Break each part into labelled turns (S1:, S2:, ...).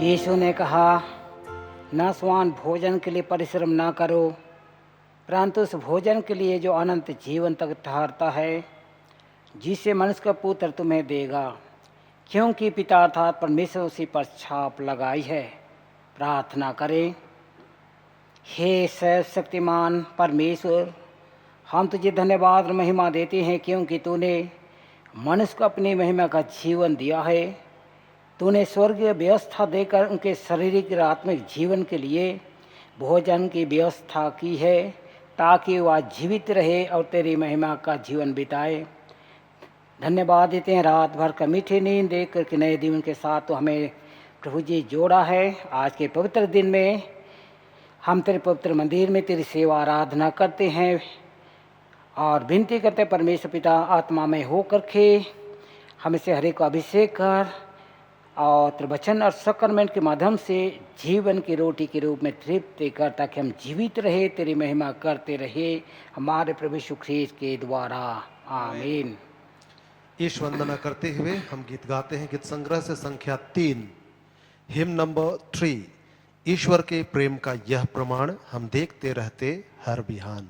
S1: यीशु ने कहा, नाशवान भोजन के लिए परिश्रम ना करो, परंतु उस भोजन के लिए जो अनंत जीवन तक ठहरता है, जिसे मनुष्य का पुत्र तुम्हें देगा, क्योंकि पिता अर्थात परमेश्वर उसी पर छाप लगाई है। प्रार्थना करें। हे सर्वशक्तिमान परमेश्वर, हम तुझे धन्यवाद और महिमा देते हैं क्योंकि तूने मनुष्य को अपनी महिमा का जीवन दिया है। तूने स्वर्गीय व्यवस्था देकर उनके शारीरिक और आत्मिक जीवन के लिए भोजन की व्यवस्था की है, ताकि वह जीवित रहे और तेरी महिमा का जीवन बिताए। धन्यवाद देते हैं रात भर का मीठी नींद देख करके नए जीवन के साथ तो हमें प्रभु जी जोड़ा है। आज के पवित्र दिन में हम तेरे पवित्र मंदिर में तेरी सेवा आराधना करते हैं और विनती करते हैं, परमेश्वर पिता आत्मा में हो करके हमें से हरे को अभिषेक कर और तेरे वचन और सक्रमेंट के माध्यम से जीवन की रोटी के रूप में तृप्ति कर, ताकि हम जीवित रहे, तेरी महिमा करते रहे, हमारे प्रभु यीशु ख्रीस्त के द्वारा। आमीन।
S2: ईश वंदना करते हुए हम गीत गाते हैं। गीत संग्रह से संख्या 3, हिम नंबर 3, ईश्वर के प्रेम का यह प्रमाण हम देखते रहते हर बिहान।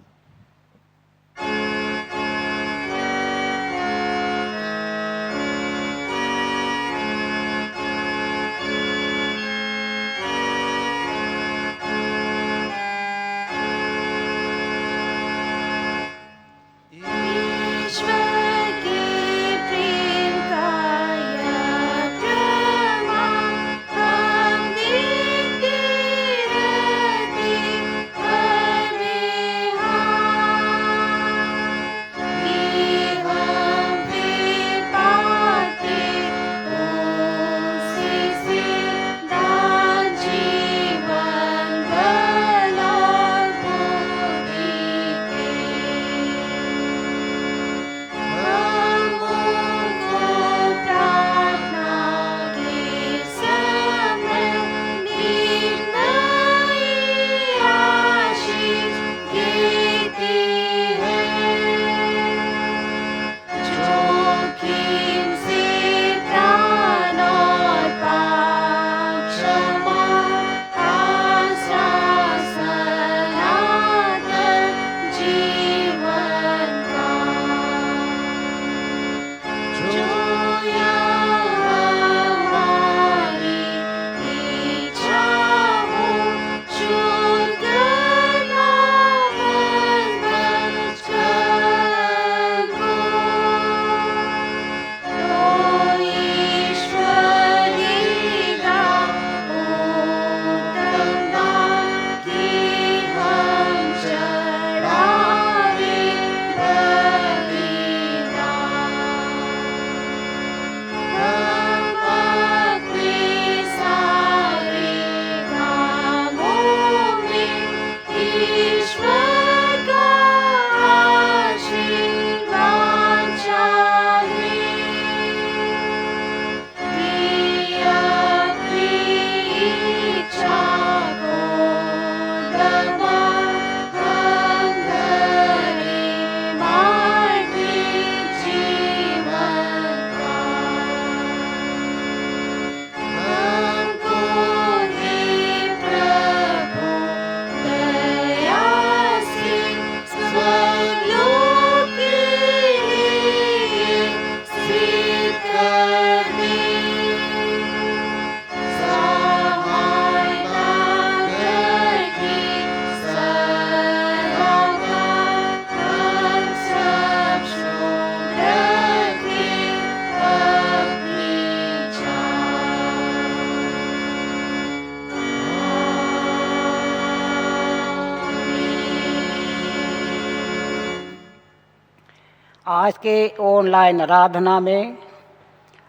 S1: आज के ऑनलाइन आराधना में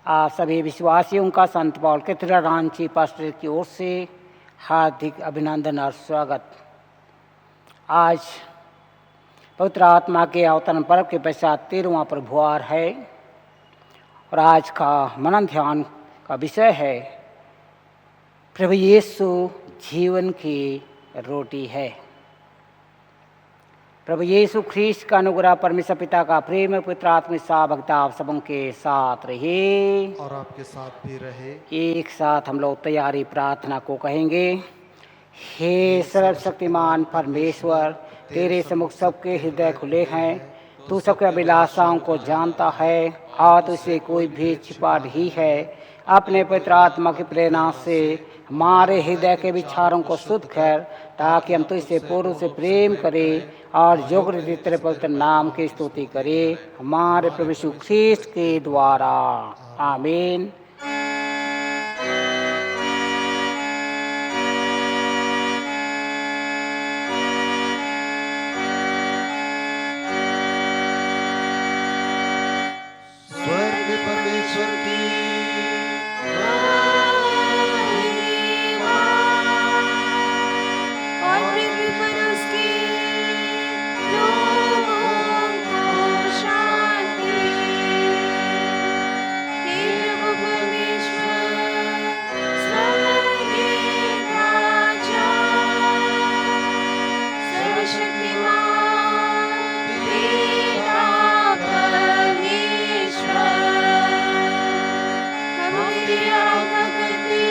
S1: आप सभी विश्वासियों का संत पौल के रांची पास्टर की ओर से हार्दिक अभिनंदन और स्वागत। आज पवित्र आत्मा के अवतरण पर्व के पश्चात 13वां प्रभुवार है और आज का मनन ध्यान का विषय है प्रभु यीशु जीवन की रोटी है। प्रभु यीशु ख्रीस्त का अनुग्रह, परमेश्वर पिता का प्रेम, पवित्र आत्मा सा भक्ता आप सबों के साथ रहे
S2: और आपके साथ भी रहे।
S1: एक साथ हम लोग तैयारी प्रार्थना को कहेंगे। हे सर्वशक्तिमान परमेश्वर, तेरे सम्मुख सबके हृदय खुले हैं। तू सबके अभिलाषाओं को जानता है और तुझसे कोई भी छिपा नहीं है। अपने पवित्र आत्मा की प्रेरणा से हमारे हृदय के विचारों को शुद्ध कर, ताकि हम तुझसे पूर्व से प्रेम करें और योग्य रीति तेरे पवित्र नाम की स्तुति करें, हमारे प्रभु यीशु ख्रीस्त के द्वारा। आमीन।
S2: स्वर्ग परमेश्वर की
S3: और पृथ्वी पर उसके लोगों को शांति। हे प्रभु परमेश्वर, स्वर्गीय राजा, सर्वशक्तिमान पिता परमेश्वर, हम तेरी आराधना करते,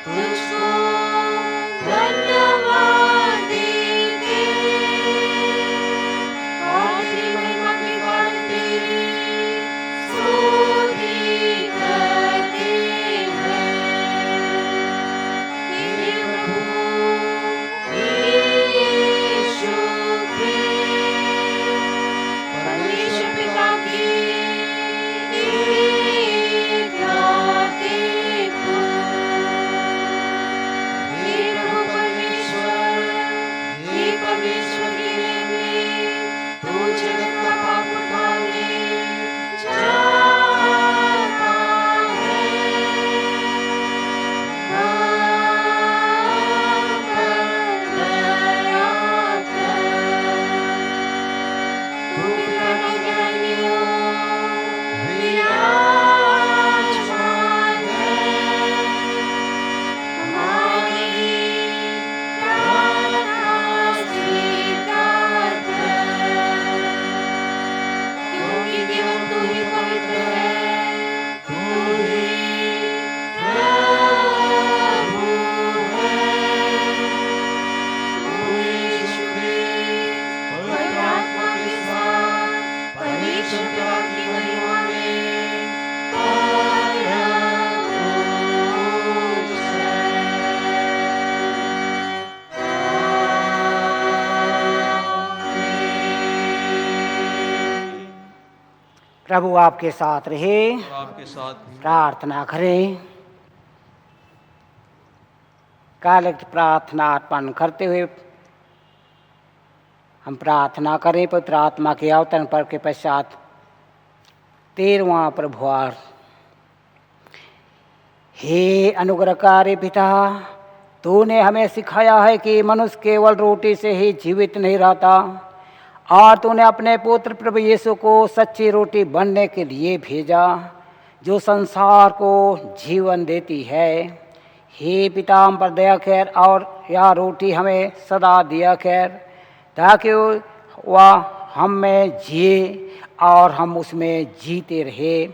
S3: तुझको धन्यवाद देते और तेरी महिमा के कारण तेरी स्तुति करते हैं। हे प्रभु यीशु ख्रीस्त, परमेश्वर पिता की इकलौते पुत्र, हे प्रभु परमेश्वर, हे परमेश्वर के मेमने, तू जगत का पाप उठाने जाता है। हम पर दया कर, तू पिता के ज्ञानियों विराजमान है। हमारी प्रार्थना स्वीकार कर, क्योंकि केवल तू ही पवित्र है, तू ही प्रभु है। तू यीशु ख्रीस्त पवित्र आत्मा के साथ परमेश्वर पिता की महिमा में परम पूज्य है।
S1: प्रभु आपके साथ रहे।
S4: आपके साथ भी।
S1: प्रार्थना करें। कालिक प्रार्थना अर्पण करते हुए हम प्रार्थना करें। पवित्र आत्मा के अवतरण पर के पश्चात 13वां प्रभुवार। हे अनुग्रहकारी पिता, तूने हमें सिखाया है कि मनुष्य केवल रोटी से ही जीवित नहीं रहता, और तूने अपने पुत्र प्रभु यीशु को सच्ची रोटी बनने के लिए भेजा, जो संसार को जीवन देती है। हे पिता, हम पर दया कर और यह रोटी हमें सदा दिया कर, ताकि वह हम में जिए और हम उसमें जीते रहे।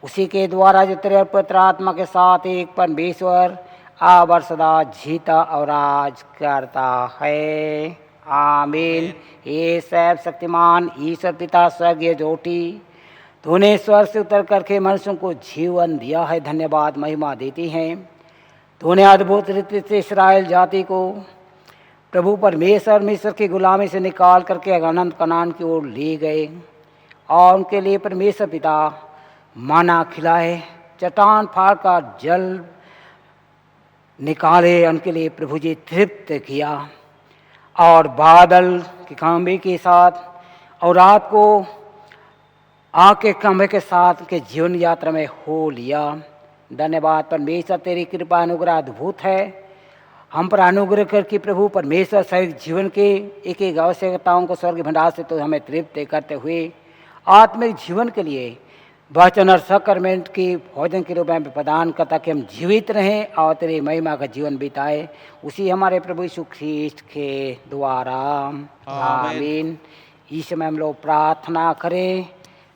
S1: उसी के द्वारा जो तेरे पवित्र आत्मा के साथ एक परमेश्वर अब और सदा जीता और राज करता है। आमीन। ये सर्वशक्तिमान ईश्वर पिता स्वर्गीय ज्योति, तूने स्वर्ग से उतर करके मनुष्यों को जीवन दिया है, धन्यवाद महिमा देती हैं। तूने अद्भुत रीति से इस्राएल जाति को प्रभु परमेश्वर मिस्र की गुलामी से निकाल करके अनंत कनान की ओर ले गए, और उनके लिए परमेश्वर पिता मन्ना खिलाए, चट्टान फाड़ कर जल निकाले, उनके लिए प्रभु जी तृप्त किया, और बादल की खंभे के साथ और रात को आग के खंभे के साथ के जीवन यात्रा में हो लिया। धन्यवाद परमेश्वर, तेरी कृपा अनुग्रह अद्भुत है। हम पर अनुग्रह करके प्रभु परमेश्वर शरीर जीवन के एक एक आवश्यकताओं को स्वर्ग भंडार से तो हमें तृप्त करते हुए आत्मिक जीवन के लिए वचन और सक्रमेंट की भोजन के रूप में प्रदान करता कि हम जीवित रहें और तेरी महिमा का जीवन बिताए, उसी हमारे प्रभु यीशु ख्रीस्ट के द्वारा आमीन। इस समय हम लोग प्रार्थना करें,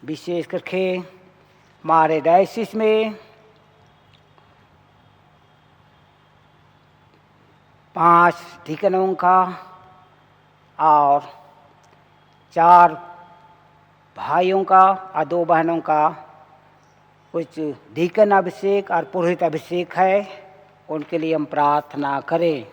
S1: विशेष करके हमारे डायसिस में 5 डीकनों का और 4 भाइयों का और 2 बहनों का कुछ डीकन अभिषेक और पुरोहित अभिषेक है, उनके लिए हम प्रार्थना करें।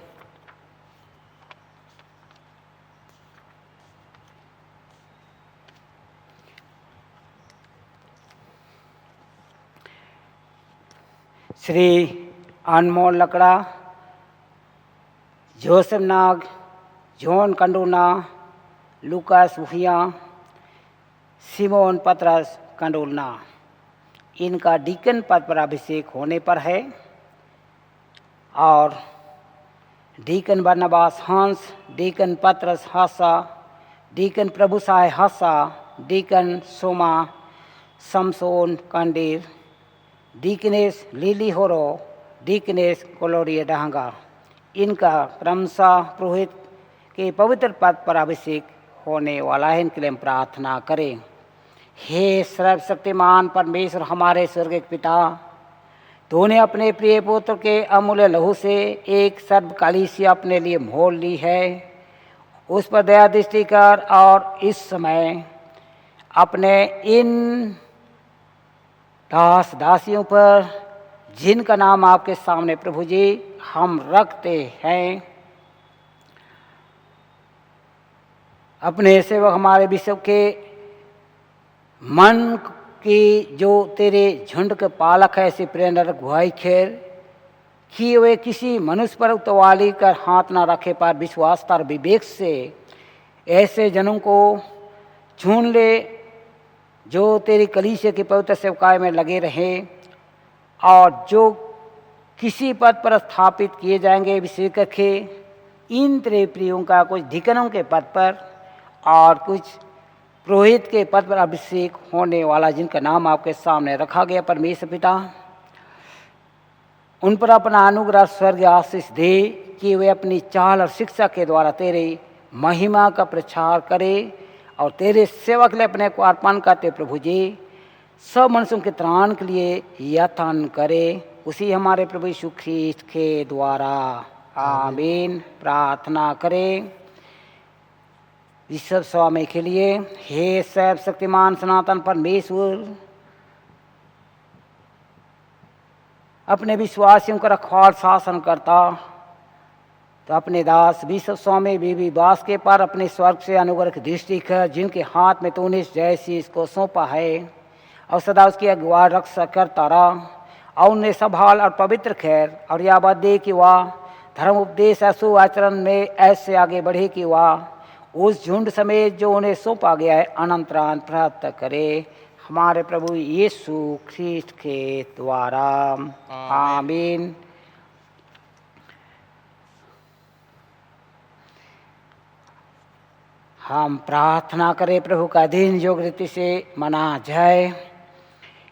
S1: श्री अनमोल लकड़ा, जोसेफ नाग, जॉन कंडोना, लुकास भूया, सिमोन पतरस कंडोलना, इनका डीकन पद पर अभिषेक होने पर है। और डीकन बरनबास हंस, डीकन पतरस हासा, डीकन प्रभु साय हासा, डीकन सोमा समसोन कंडीर, डीकनेस लिली होरो, डीकनेस कोलोरिया डहंगा, इनका क्रमशः पुरोहित के पवित्र पद पर अभिषेक होने वाला है। इनके लिए हम प्रार्थना करें। हे सर्वशक्तिमान परमेश्वर हमारे स्वर्गीय पिता, तूने अपने प्रिय पुत्र के अमूल्य लहू से एक सर्व कलीसिया अपने लिए मोल ली है। उस पर दया दृष्टि कर और इस समय अपने इन दास दासियों पर, जिनका नाम आपके सामने प्रभु जी हम रखते हैं, अपने सेवक हमारे विश्व के मन की जो तेरे झुंड के पालक है, ऐसे प्रेरणा गुहाई खेर कि वे किसी मनुष्य पर उतवाली कर हाथ ना रखे, पर विश्वास और विवेक से ऐसे जनों को चुन ले जो तेरी कलीसिया की पवित्र सेवकाई में लगे रहे और जो किसी पद पर स्थापित किए जाएंगे। विशेष करके इन तेरे प्रियों का कुछ डीकनों के पद पर और कुछ पुरोहित के पद पर अभिषेक होने वाला, जिनका नाम आपके सामने रखा गया। परमेश्वर पिता, उन पर अपना अनुग्रह स्वर्ग आशीष दे कि वे अपनी चाल और शिक्षा के द्वारा तेरे महिमा का प्रचार करें और तेरे सेवक लिए अपने को अर्पण करते प्रभु जी सब मनुष्यों के त्राण के लिए यत्न करे, उसी हमारे प्रभु यीशु ख्रीस्त के द्वारा आमीन। प्रार्थना करें ईश्वर स्वामी के लिए। हे सर्वशक्तिमान सनातन परमेश्वर, अपने विश्वासियों का रखवाल शासन करता, तो अपने दास विश्व स्वामी बीबी बास के पर अपने स्वर्ग से अनुग्रह की दृष्टि कर, जिनके हाथ में तूने जैसी इसको सौंपा है और सदा उसकी अगुवाई रक्षा करता रहा और उन्हें संभाल और पवित्र खैर और यह बात दे कि वह धर्म उपदेश अशुभ आचरण में ऐसे आगे बढ़े कि वह उस झुंड समेत जो उन्हें सौंपा गया है अनंतरान प्राप्त करे, हमारे प्रभु यीशु ख्रीस्त के द्वारा आमीन। हम प्रार्थना करें प्रभु का दिन योग रीति से मना जाए।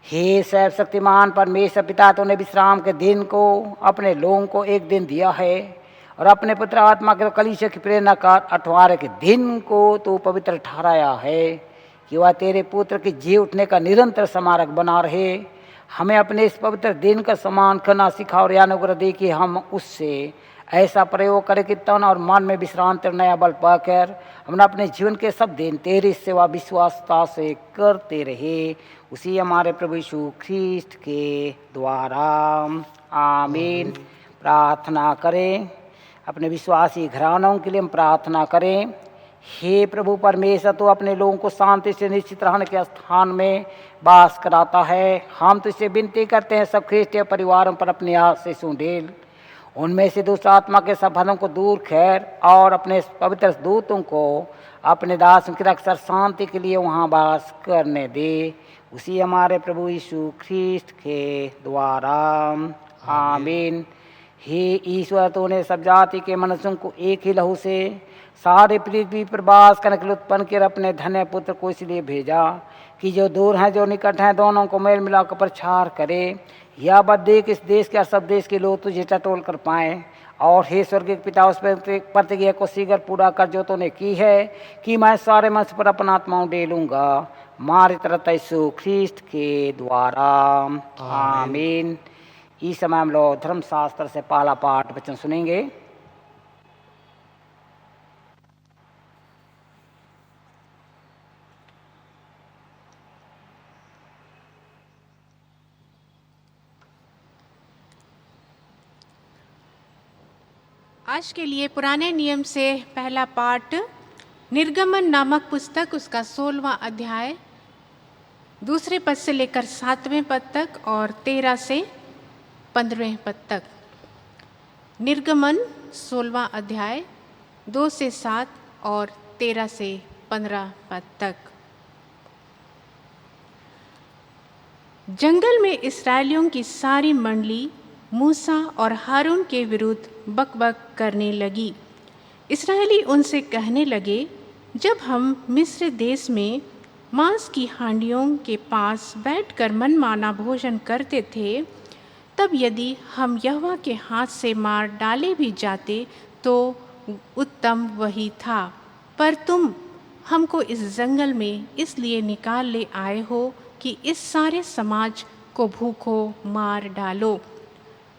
S1: हे सर्वशक्तिमान परमेश्वर पिता, तूने विश्राम के दिन को अपने लोगों को एक दिन दिया है और अपने पुत्र आत्मा के कलीसिया की प्रेरणा कर 18 के दिन को तू पवित्र ठहराया है कि वह तेरे पुत्र के जी उठने का निरंतर स्मारक बना रहे। हमें अपने इस पवित्र दिन का सम्मान करना सिखा और अनुग्रह दे कि हम उससे ऐसा प्रयोग करें कि तन और मन में विश्रांत और नया बल पाकर हम अपने जीवन के सब दिन तेरी सेवा विश्वासता से करते रहे, उसी हमारे प्रभु यीशु ख्रीस्त के द्वारा आमीन। प्रार्थना करें अपने विश्वासी घरानों के लिए। हम प्रार्थना करें, हे प्रभु परमेश्वर, तो अपने लोगों को शांति से निश्चित रहने के स्थान में वास कराता है। हम तुझसे विनती करते हैं सब ख्रीस्टीय परिवारों पर अपने हाथ से सुंडेल, उनमें से दुष्ट आत्मा के संबंधों को दूर खैर और अपने पवित्र दूतों को अपने दासों की रक्षा शांति के लिए वहाँ वास करने दे, उसी हमारे प्रभु यीशु ख्रीस्त के द्वारा आमीन। हे ईश्वर, तूने सब जाति के मनुष्यों को एक ही लहू से सारे पृथ्वी पर वास करने के लिए उत्पन्न कर अपने धन्य पुत्र को इसलिए भेजा कि जो दूर हैं जो निकट हैं दोनों को मेल मिलाकर प्रचार करे। या बात देख, इस देश के और सब देश के लोग तुझे टटोल कर पाएं। और हे स्वर्गीय पिता, उस प्रतिज्ञा को शीघ्र पूरा कर जो तूने की है कि मैं सारे मनुष्य पर अपना आत्मा डेलूंगा मारे तरह यीशु ख्रिस्त के द्वारा। आमीन। इस समय हम लोग धर्मशास्त्र से पहला पाठ वचन सुनेंगे।
S4: आज के लिए पुराने नियम से पहला पाठ निर्गमन नामक पुस्तक, उसका 16वां अध्याय 2 पद से लेकर 7वें पद तक और 13 से 15वें पद तक। निर्गमन 16वां अध्याय 2 से 7 और 13 से 15 पद तक। जंगल में इस्राएलियों की सारी मंडली मूसा और हारून के विरुद्ध बकबक करने लगी। इस्राएली उनसे कहने लगे, जब हम मिस्र देश में मांस की हांडियों के पास बैठकर मनमाना भोजन करते थे, तब यदि हम यहोवा के हाथ से मार डाले भी जाते तो उत्तम वही था। पर तुम हमको इस जंगल में इसलिए निकाल ले आए हो कि इस सारे समाज को भूखो मार डालो।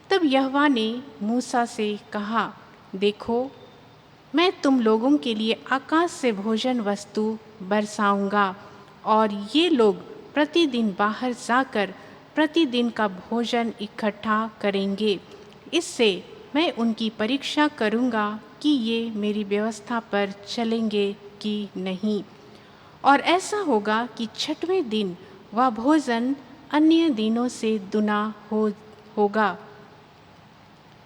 S4: तब यहोवा ने मूसा से कहा, देखो, मैं तुम लोगों के लिए आकाश से भोजन वस्तु बरसाऊंगा और ये लोग प्रतिदिन बाहर जाकर प्रतिदिन का भोजन इकट्ठा करेंगे। इससे मैं उनकी परीक्षा करूंगा कि ये मेरी व्यवस्था पर चलेंगे कि नहीं। और ऐसा होगा कि 6वें दिन वह भोजन अन्य दिनों से दुना होगा।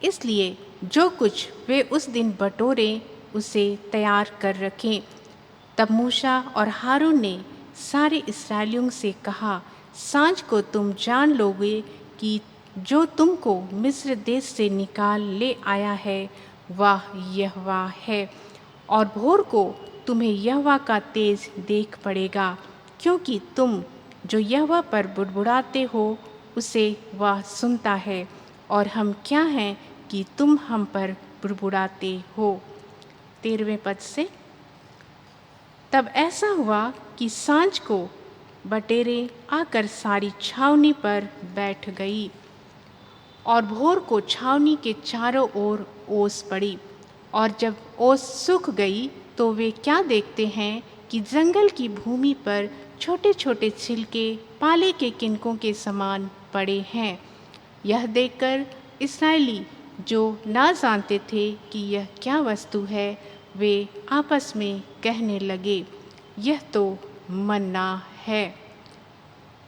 S4: इसलिए जो कुछ वे उस दिन बटोरें उसे तैयार कर रखें। तब मूसा और हारून ने सारे इस्राएलियों से कहा, सांझ को तुम जान लोगे कि जो तुमको मिस्र देश से निकाल ले आया है वह यहोवा है। और भोर को तुम्हें यहोवा का तेज देख पड़ेगा, क्योंकि तुम जो यहोवा पर बुड़बुड़ाते हो उसे वह सुनता है। और हम क्या हैं कि तुम हम पर बुड़बुड़ाते हो। 13वें पद से, तब ऐसा हुआ कि सांझ को बटेरें आकर सारी छावनी पर बैठ गई और भोर को छावनी के चारों ओर ओस पड़ी। और जब ओस सूख गई तो वे क्या देखते हैं कि जंगल की भूमि पर छोटे छोटे छिलके पाले के किनकों के समान पड़े हैं। यह देखकर इस्राएली जो ना जानते थे कि यह क्या वस्तु है, वे आपस में कहने लगे, यह तो मन्ना है।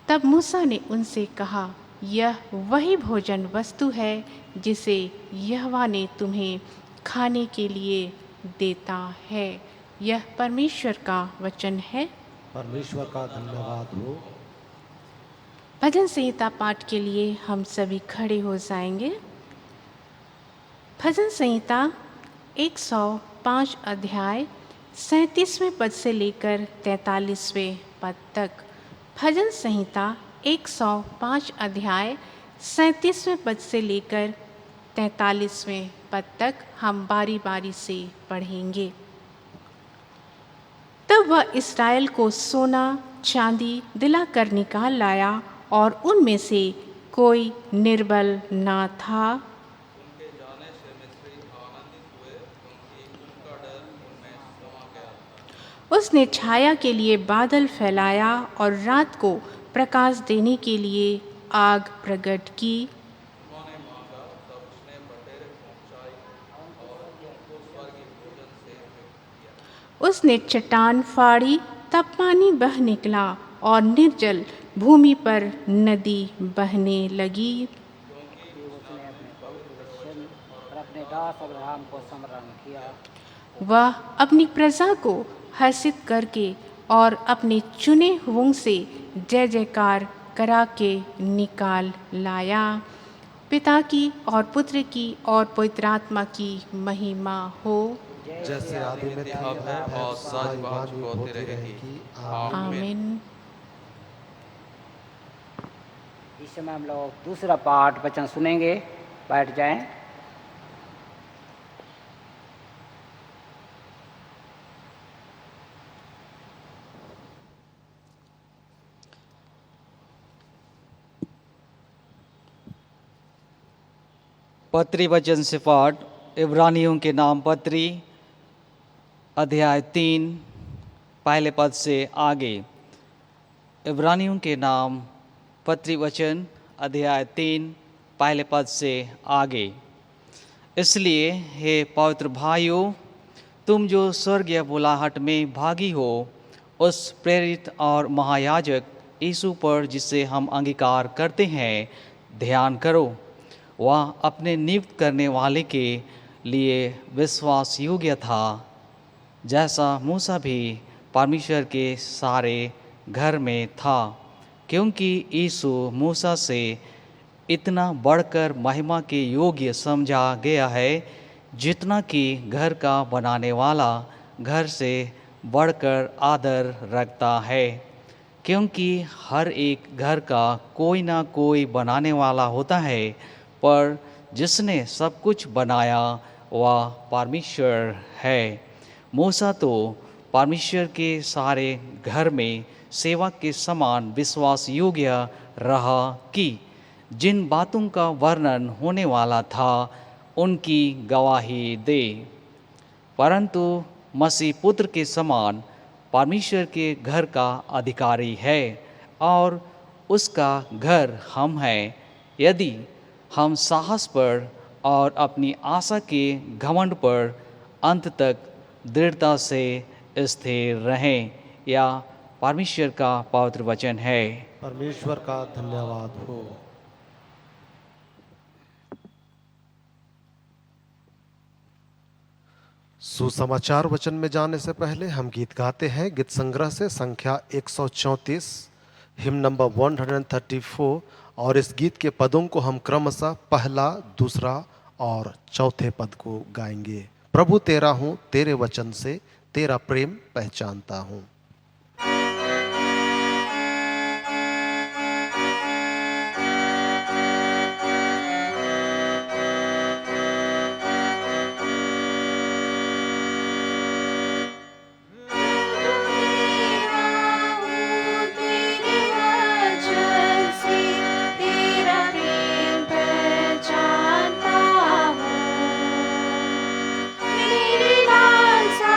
S4: तब मूसा ने उनसे कहा, यह वही भोजन वस्तु है जिसे यहोवा ने तुम्हें खाने के लिए देता है। यह परमेश्वर का वचन है।
S2: परमेश्वर का धन्यवाद हो।
S4: भजन संहिता पाठ के लिए हम सभी खड़े हो जाएंगे। भजन संहिता 105 अध्याय 37वें पद से लेकर 43वें पद तक। भजन संहिता 105 अध्याय 37वें पद से लेकर 43वें पद तक हम बारी बारी से पढ़ेंगे। तब वह इस्राएल को सोना चांदी दिलाकर निकाल लाया और उनमें से कोई निर्बल ना था। उसने छाया के लिए बादल फैलाया और रात को प्रकाश देने के लिए आग प्रकट की। उसने चट्टान फाड़ी, तब पानी बह निकला और निर्जल भूमि पर नदी बहने लगी।
S1: अपने दास अब्राहम को स्मरण किया।
S4: वह अपनी प्रजा को हर्षित करके और अपने चुने हुओं से जय जयकार करा के निकाल लाया। पिता की और पुत्र की और पवित्र आत्मा की महिमा हो।
S2: जैसे आदि में था
S3: अब है और सदा युगांत होती रहेगी। आमीन।
S4: आमीन।
S1: इस समय हम लोग दूसरा पाठ वचन सुनेंगे। बैठ जाएं।
S5: पत्री वचन से पाठ इब्रानियों के नाम पत्री अध्याय 3 पहले पद से आगे। इब्रानियों के नाम पत्री वचन अध्याय 3 पहले पद से आगे। इसलिए हे पवित्र भाइयों, तुम जो स्वर्गीय बुलाहट में भागी हो, उस प्रेरित और महायाजक यीशु पर जिसे हम अंगीकार करते हैं ध्यान करो। वह अपने नियुक्त करने वाले के लिए विश्वास योग्य था, जैसा मूसा भी परमेश्वर के सारे घर में था, क्योंकि यीशु मूसा से इतना बढ़कर महिमा के योग्य समझा गया है, जितना कि घर का बनाने वाला घर से बढ़कर आदर रखता है। क्योंकि हर एक घर का कोई ना कोई बनाने वाला होता है, पर जिसने सब कुछ बनाया वह परमेश्वर है। मूसा तो परमेश्वर के सारे घर में सेवक के समान विश्वास योग्य रहा कि जिन बातों का वर्णन होने वाला था उनकी गवाही दे। परंतु मसीह पुत्र के समान परमेश्वर के घर का अधिकारी है और उसका घर हम हैं, यदि हम साहस पर और अपनी आशा के घमंड पर अंत तक दृढ़ता से स्थिर रहें। या परमेश्वर का पवित्र वचन है।
S2: परमेश्वर का धन्यवाद हो। सुसमाचार वचन में जाने से पहले हम गीत गाते हैं। गीत संग्रह से संख्या 134, हिम नंबर 134, और इस गीत के पदों को हम क्रमशः पहला, दूसरा और चौथे पद को गाएंगे। प्रभु तेरा हूँ, तेरे वचन से तेरा प्रेम पहचानता हूँ।
S3: मेरी लालसा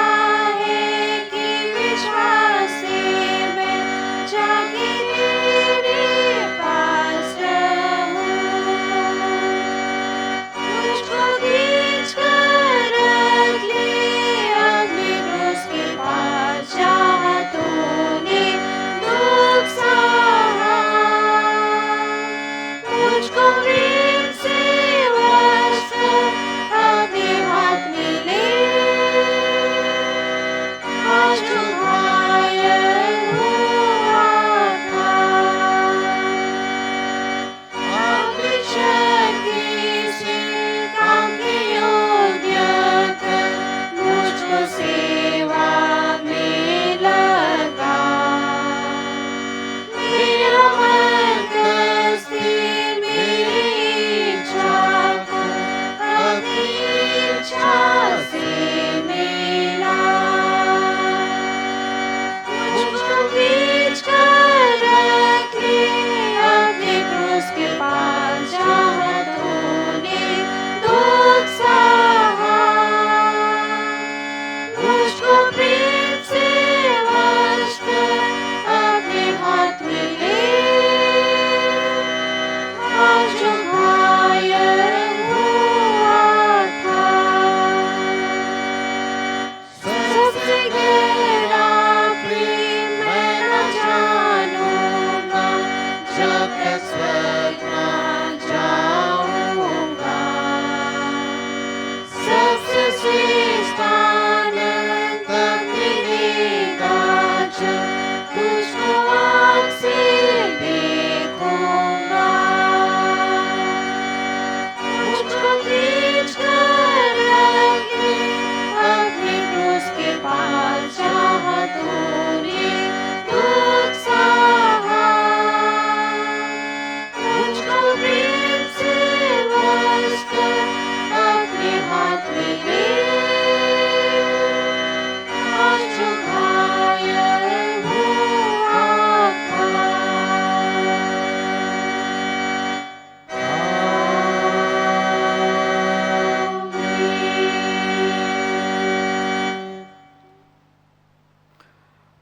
S3: है कि विश्वास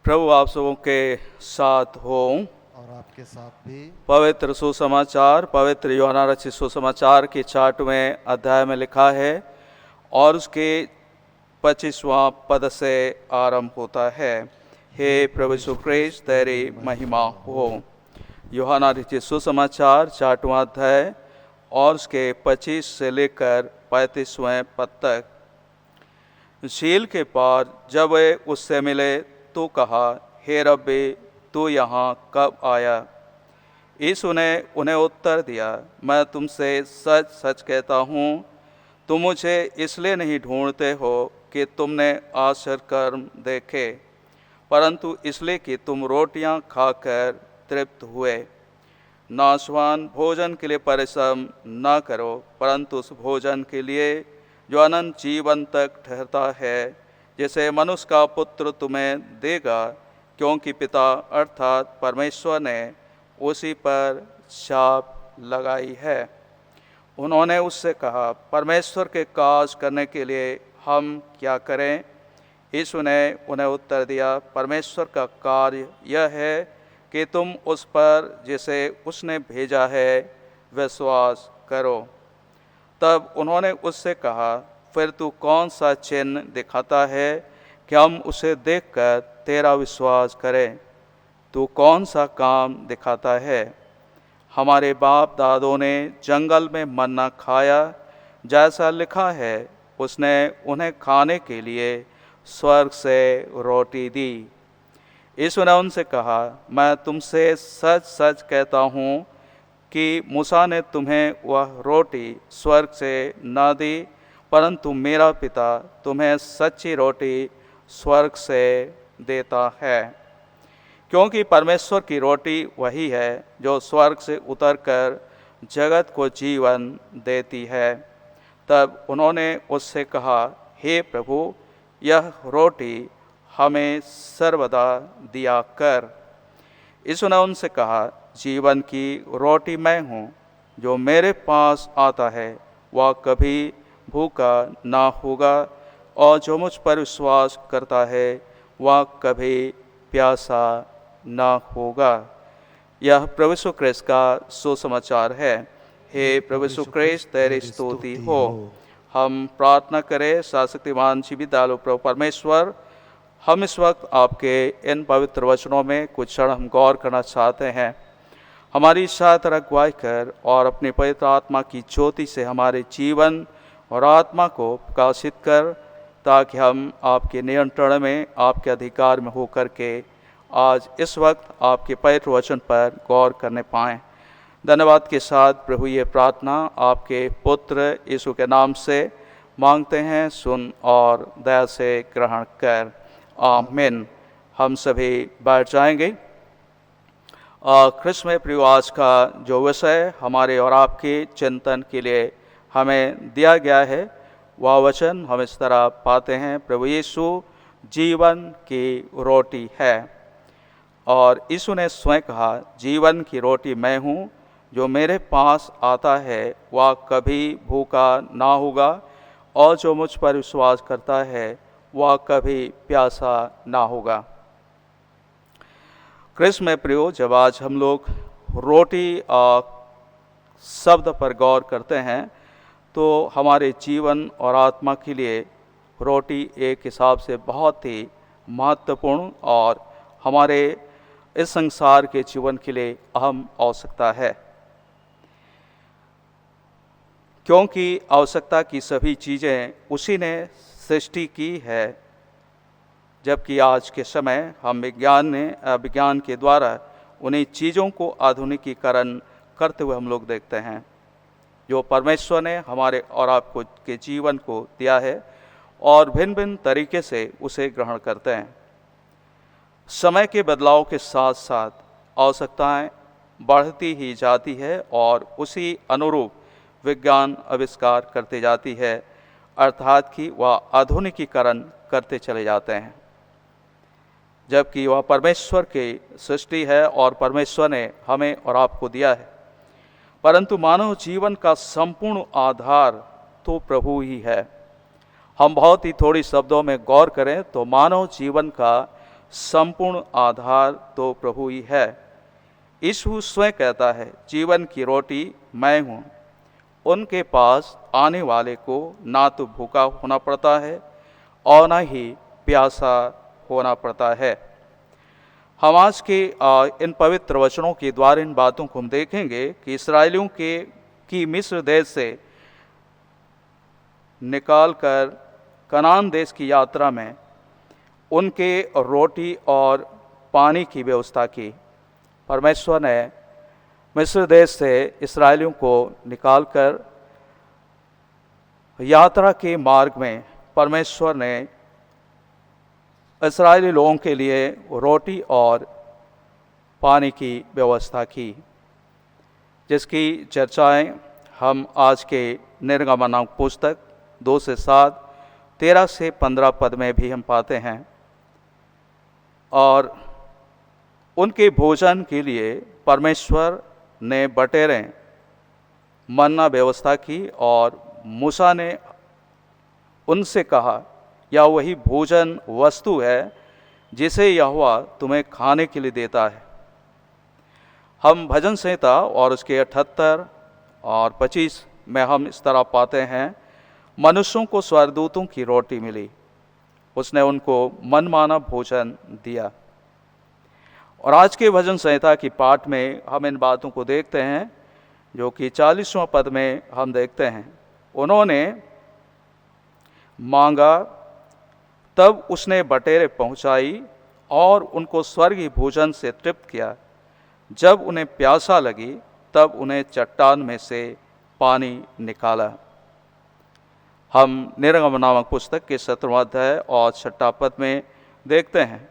S3: प्रभु आप सबों के साथ हो।
S2: और आपके साथ भी।
S3: पवित्र सुसमाचार पवित्र यूहन्ना रचित सुसमाचार के 4वें अध्याय में लिखा है और उसके 25वां पद से आरंभ होता है। हे प्रभु यीशु ख्रीस्त तेरी महिमा हो। यूहन्ना रचित सुसमाचार 4वां अध्याय और उसके 25 से लेकर 35वें पद तक। झील के पार जब वे उससे मिले तो कहा, हे रब्बी तू यहाँ कब आया? यीशु ने उन्हें उत्तर दिया, मैं तुमसे सच सच कहता हूँ, तुम मुझे इसलिए नहीं ढूंढते हो कि तुमने आश्चर्य कर्म देखे, परंतु इसलिए कि तुम रोटियां खाकर तृप्त हुए। नाशवान भोजन के लिए परिश्रम न करो, परंतु उस भोजन के लिए जो अनंत जीवन तक ठहरता है, जिसे मनुष्य का पुत्र तुम्हें देगा, क्योंकि पिता अर्थात परमेश्वर ने उसी पर छाप लगाई है। उन्होंने उससे कहा, परमेश्वर के काज करने के लिए हम क्या करें? यीशु ने उन्हें उत्तर दिया, परमेश्वर का कार्य यह है कि तुम उस पर जिसे उसने भेजा है विश्वास करो। तब उन्होंने उससे कहा, फिर तू कौन सा चिन्ह दिखाता है कि हम उसे देखकर तेरा विश्वास करें? तू कौन सा काम दिखाता है? हमारे बाप दादों ने जंगल में मन्ना खाया, जैसा लिखा है, उसने उन्हें खाने के लिए स्वर्ग से रोटी दी। यीशु ने उनसे कहा, मैं तुमसे सच सच कहता हूँ कि मूसा ने तुम्हें वह रोटी स्वर्ग से न दी, परंतु मेरा पिता तुम्हें सच्ची रोटी स्वर्ग से देता है। क्योंकि परमेश्वर की रोटी वही है जो स्वर्ग से उतरकर जगत को जीवन देती है। तब उन्होंने उससे कहा, हे प्रभु, यह रोटी हमें सर्वदा दिया कर। यीशु ने उनसे कहा, जीवन की रोटी मैं हूँ, जो मेरे पास आता है वह कभी भूखा ना होगा, और जो मुझ पर विश्वास करता है वह कभी प्यासा ना होगा। यह प्रभु यीशु ख्रीस्त का सुसमाचार है। हे प्रभु यीशु ख्रीस्त तेरी स्तुति हो। हम प्रार्थना करें। सर्वशक्तिमान जीवित दयालु प्रभु परमेश्वर, हम इस वक्त आपके इन पवित्र वचनों में कुछ क्षण हम गौर करना चाहते हैं। हमारी सहायता अगुवाई कर और अपने पवित्र आत्मा की ज्योति से हमारे जीवन और आत्मा को प्रकाशित कर, ताकि हम आपके नियंत्रण में, आपके अधिकार में होकर के आज इस वक्त आपके पवित्र वचन पर गौर करने पाएँ। धन्यवाद के साथ प्रभु ये प्रार्थना आपके पुत्र यीशु के नाम से मांगते हैं, सुन और दया से ग्रहण कर। आमीन। हम सभी बैठ जाएंगे। क्रिसमस प्रिय आज का जो विषय हमारे और आपके चिंतन के लिए हमें दिया गया है, वह वचन हम इस तरह पाते हैं, प्रभु यीशु जीवन की रोटी है। और यीशु ने स्वयं कहा, जीवन की रोटी मैं हूँ, जो मेरे पास आता है वह कभी भूखा ना होगा, और जो मुझ पर विश्वास करता है वह कभी प्यासा ना होगा। क्रिसमस प्रियो, जब आज हम लोग रोटी शब्द पर गौर करते हैं, तो हमारे जीवन और आत्मा के लिए रोटी एक हिसाब से बहुत ही महत्वपूर्ण और हमारे इस संसार के जीवन के लिए अहम आवश्यकता है। क्योंकि आवश्यकता की सभी चीज़ें उसी ने सृष्टि की है, जबकि आज के समय हम विज्ञान के द्वारा उन्हीं चीज़ों को आधुनिकीकरण करते हुए हम लोग देखते हैं, जो परमेश्वर ने हमारे और आपको के जीवन को दिया है, और भिन्न भिन्न तरीके से उसे ग्रहण करते हैं। समय के बदलाव के साथ साथ आवश्यकताएं बढ़ती ही जाती है और उसी अनुरूप विज्ञान आविष्कार करते जाती है, अर्थात कि वह आधुनिकीकरण करते चले जाते हैं। जबकि वह परमेश्वर की सृष्टि है और परमेश्वर ने हमें और आपको दिया है, परंतु मानव जीवन का संपूर्ण आधार तो प्रभु ही है। हम बहुत ही थोड़ी शब्दों में गौर करें तो मानव जीवन का संपूर्ण आधार तो प्रभु ही है। यीशु स्वयं कहता है, जीवन की रोटी मैं हूँ। उनके पास आने वाले को ना तो भूखा होना पड़ता है और ना ही प्यासा होना पड़ता है। हम आज के इन पवित्र वचनों के द्वारा इन बातों को हम देखेंगे कि इस्राएलियों की मिस्र देश से निकालकर कनान देश की यात्रा में उनके रोटी और पानी की व्यवस्था की। परमेश्वर ने मिस्र देश से इस्राएलियों को निकालकर यात्रा के मार्ग में परमेश्वर ने इस्राएली लोगों के लिए रोटी और पानी की व्यवस्था की, जिसकी चर्चाएं हम आज के निर्गमन पुस्तक 2 से 7, 13 से 15 पद में भी हम पाते हैं। और उनके भोजन के लिए परमेश्वर ने बटेरें मन्ना व्यवस्था की और मूसा ने उनसे कहा, यह वही भोजन वस्तु है जिसे यहोवा तुम्हें खाने के लिए देता है। हम भजन संहिता और उसके 78 और 25 में हम इस तरह पाते हैं, मनुष्यों को स्वर्गदूतों की रोटी मिली, उसने उनको मनमाना भोजन दिया। और आज के भजन संहिता की पाठ में हम इन बातों को देखते हैं, जो कि 40वां पद में हम देखते हैं, उन्होंने मांगा तब उसने बटेरें पहुंचाई और उनको स्वर्गीय भोजन से तृप्त किया। जब उन्हें प्यासा लगी तब उन्हें चट्टान में से पानी निकाला। हम निर्गमन नामक पुस्तक के 17वां अध्याय और 6 पद में देखते हैं,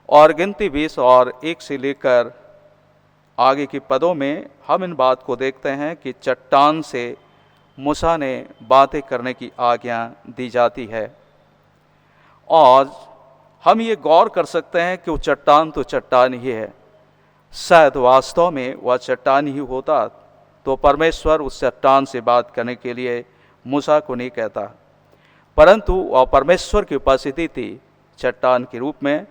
S3: और गिनती 20 और 1 से लेकर आगे के पदों में हम इन बात को देखते हैं कि चट्टान से मूसा ने बातें करने की आज्ञा दी जाती है। और हम ये गौर कर सकते हैं कि वो चट्टान तो चट्टान ही है। शायद वास्तव में वह चट्टान ही होता तो परमेश्वर उस चट्टान से बात करने के लिए मूसा को नहीं कहता, परंतु वह परमेश्वर की उपस्थिति थी चट्टान के रूप में।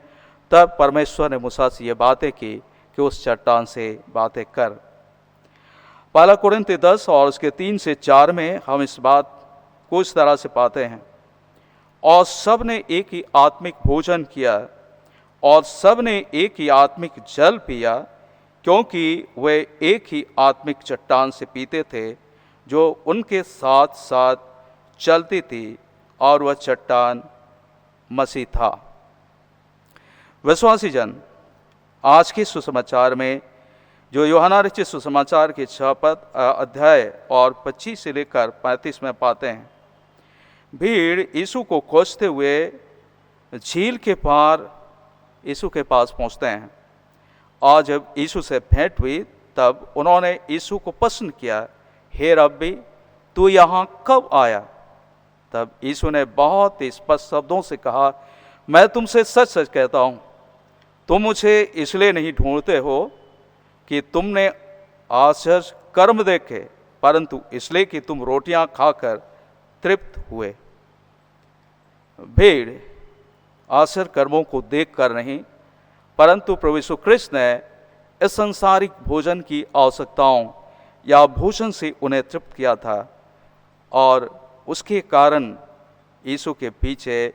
S3: तब परमेश्वर ने मूसा से ये बातें की कि उस चट्टान से बातें कर। पहला कुरिन्ती 10 और उसके 3 से 4 में हम इस बात को इस तरह से पाते हैं, और सब ने एक ही आत्मिक भोजन किया और सब ने एक ही आत्मिक जल पिया, क्योंकि वे एक ही आत्मिक चट्टान से पीते थे जो उनके साथ साथ चलती थी, और वह चट्टान मसीह था। विश्वासी जन, आज के सुसमाचार में जो यूहन्ना रचित सुसमाचार के 6 अध्याय और 25 से लेकर 35 में पाते हैं, भीड़ यीशु को खोजते हुए झील के पार यीशु के पास पहुंचते हैं। और जब यीशु से भेंट हुई तब उन्होंने यीशु को प्रश्न किया, हे रब्बी, तू यहाँ कब आया? तब यीशु ने बहुत ही स्पष्ट शब्दों से कहा, मैं तुमसे सच सच कहता हूँ, तुम मुझे इसलिए नहीं ढूंढते हो कि तुमने आश्चर्य कर्म देखे, परंतु इसलिए कि तुम रोटियां खाकर तृप्त हुए। भीड़ आश्चर्य कर्मों को देखकर नहीं, परंतु प्रभु यीशु कृष्ण ने इस संसारिक भोजन की आवश्यकताओं या भोजन से उन्हें तृप्त किया था, और उसके कारण यीशु के पीछे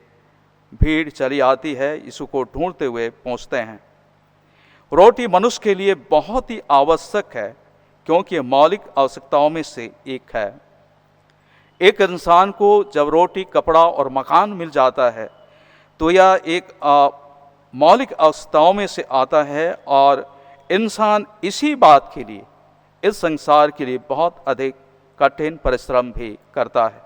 S3: भीड़ चली आती है, यीशु को ढूंढते हुए पहुंचते हैं। रोटी मनुष्य के लिए बहुत ही आवश्यक है, क्योंकि यह मौलिक आवश्यकताओं में से एक है। एक इंसान को जब रोटी, कपड़ा और मकान मिल जाता है तो यह एक मौलिक आवश्यकताओं में से आता है, और इंसान इसी बात के लिए, इस संसार के लिए बहुत अधिक कठिन परिश्रम भी करता है।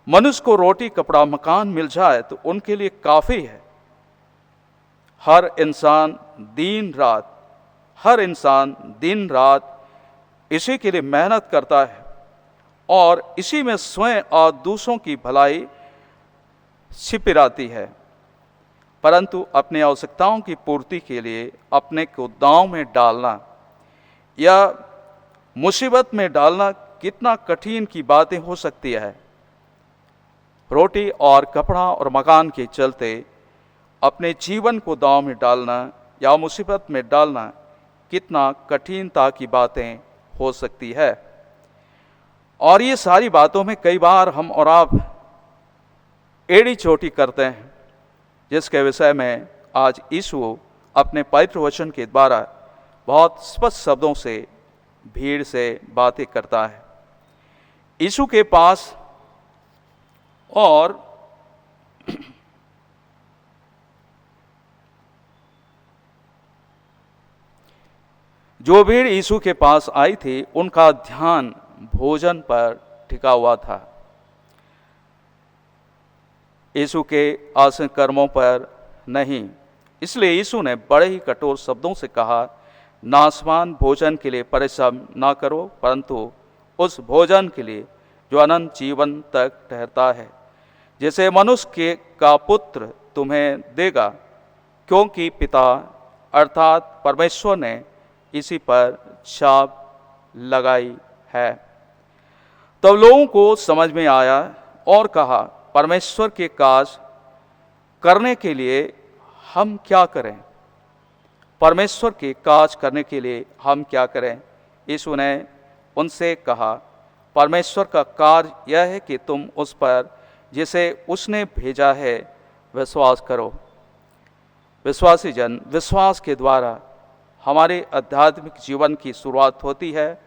S3: मनुष्य को रोटी, कपड़ा, मकान मिल जाए तो उनके लिए काफ़ी है। हर इंसान दिन रात इसी के लिए मेहनत करता है, और इसी में स्वयं और दूसरों की भलाई छिपी रहती है। परंतु अपनी आवश्यकताओं की पूर्ति के लिए अपने को दांव में डालना या मुसीबत में डालना कितना कठिन की बातें हो सकती है। रोटी और कपड़ा और मकान के चलते अपने जीवन को दांव में डालना या मुसीबत में डालना कितना कठिनता की बातें हो सकती है। और ये सारी बातों में कई बार हम और आप एड़ी चोटी करते हैं, जिसके विषय में आज यीशु अपने पवित्र वचन के द्वारा बहुत स्पष्ट शब्दों से भीड़ से बातें करता है। यीशु के पास और जो भीड़ यीशु के पास आई थी उनका ध्यान भोजन पर टिका हुआ था, यीशु के आसन कर्मों पर नहीं। इसलिए यीशु ने बड़े ही कठोर शब्दों से कहा, नासमान भोजन के लिए परिश्रम ना करो, परंतु उस भोजन के लिए जो अनंत जीवन तक ठहरता है, जिसे मनुष्य का पुत्र तुम्हें देगा, क्योंकि पिता अर्थात परमेश्वर ने इसी पर छाप लगाई है। तब लोगों को समझ में आया और कहा, परमेश्वर के काज करने के लिए हम क्या करें? परमेश्वर के काज करने के लिए हम क्या करें? यीशु ने उनसे कहा, परमेश्वर का कार्य यह है कि तुम उस पर जिसे उसने भेजा है विश्वास करो। विश्वासी जन, विश्वास के द्वारा हमारे आध्यात्मिक जीवन की शुरुआत होती है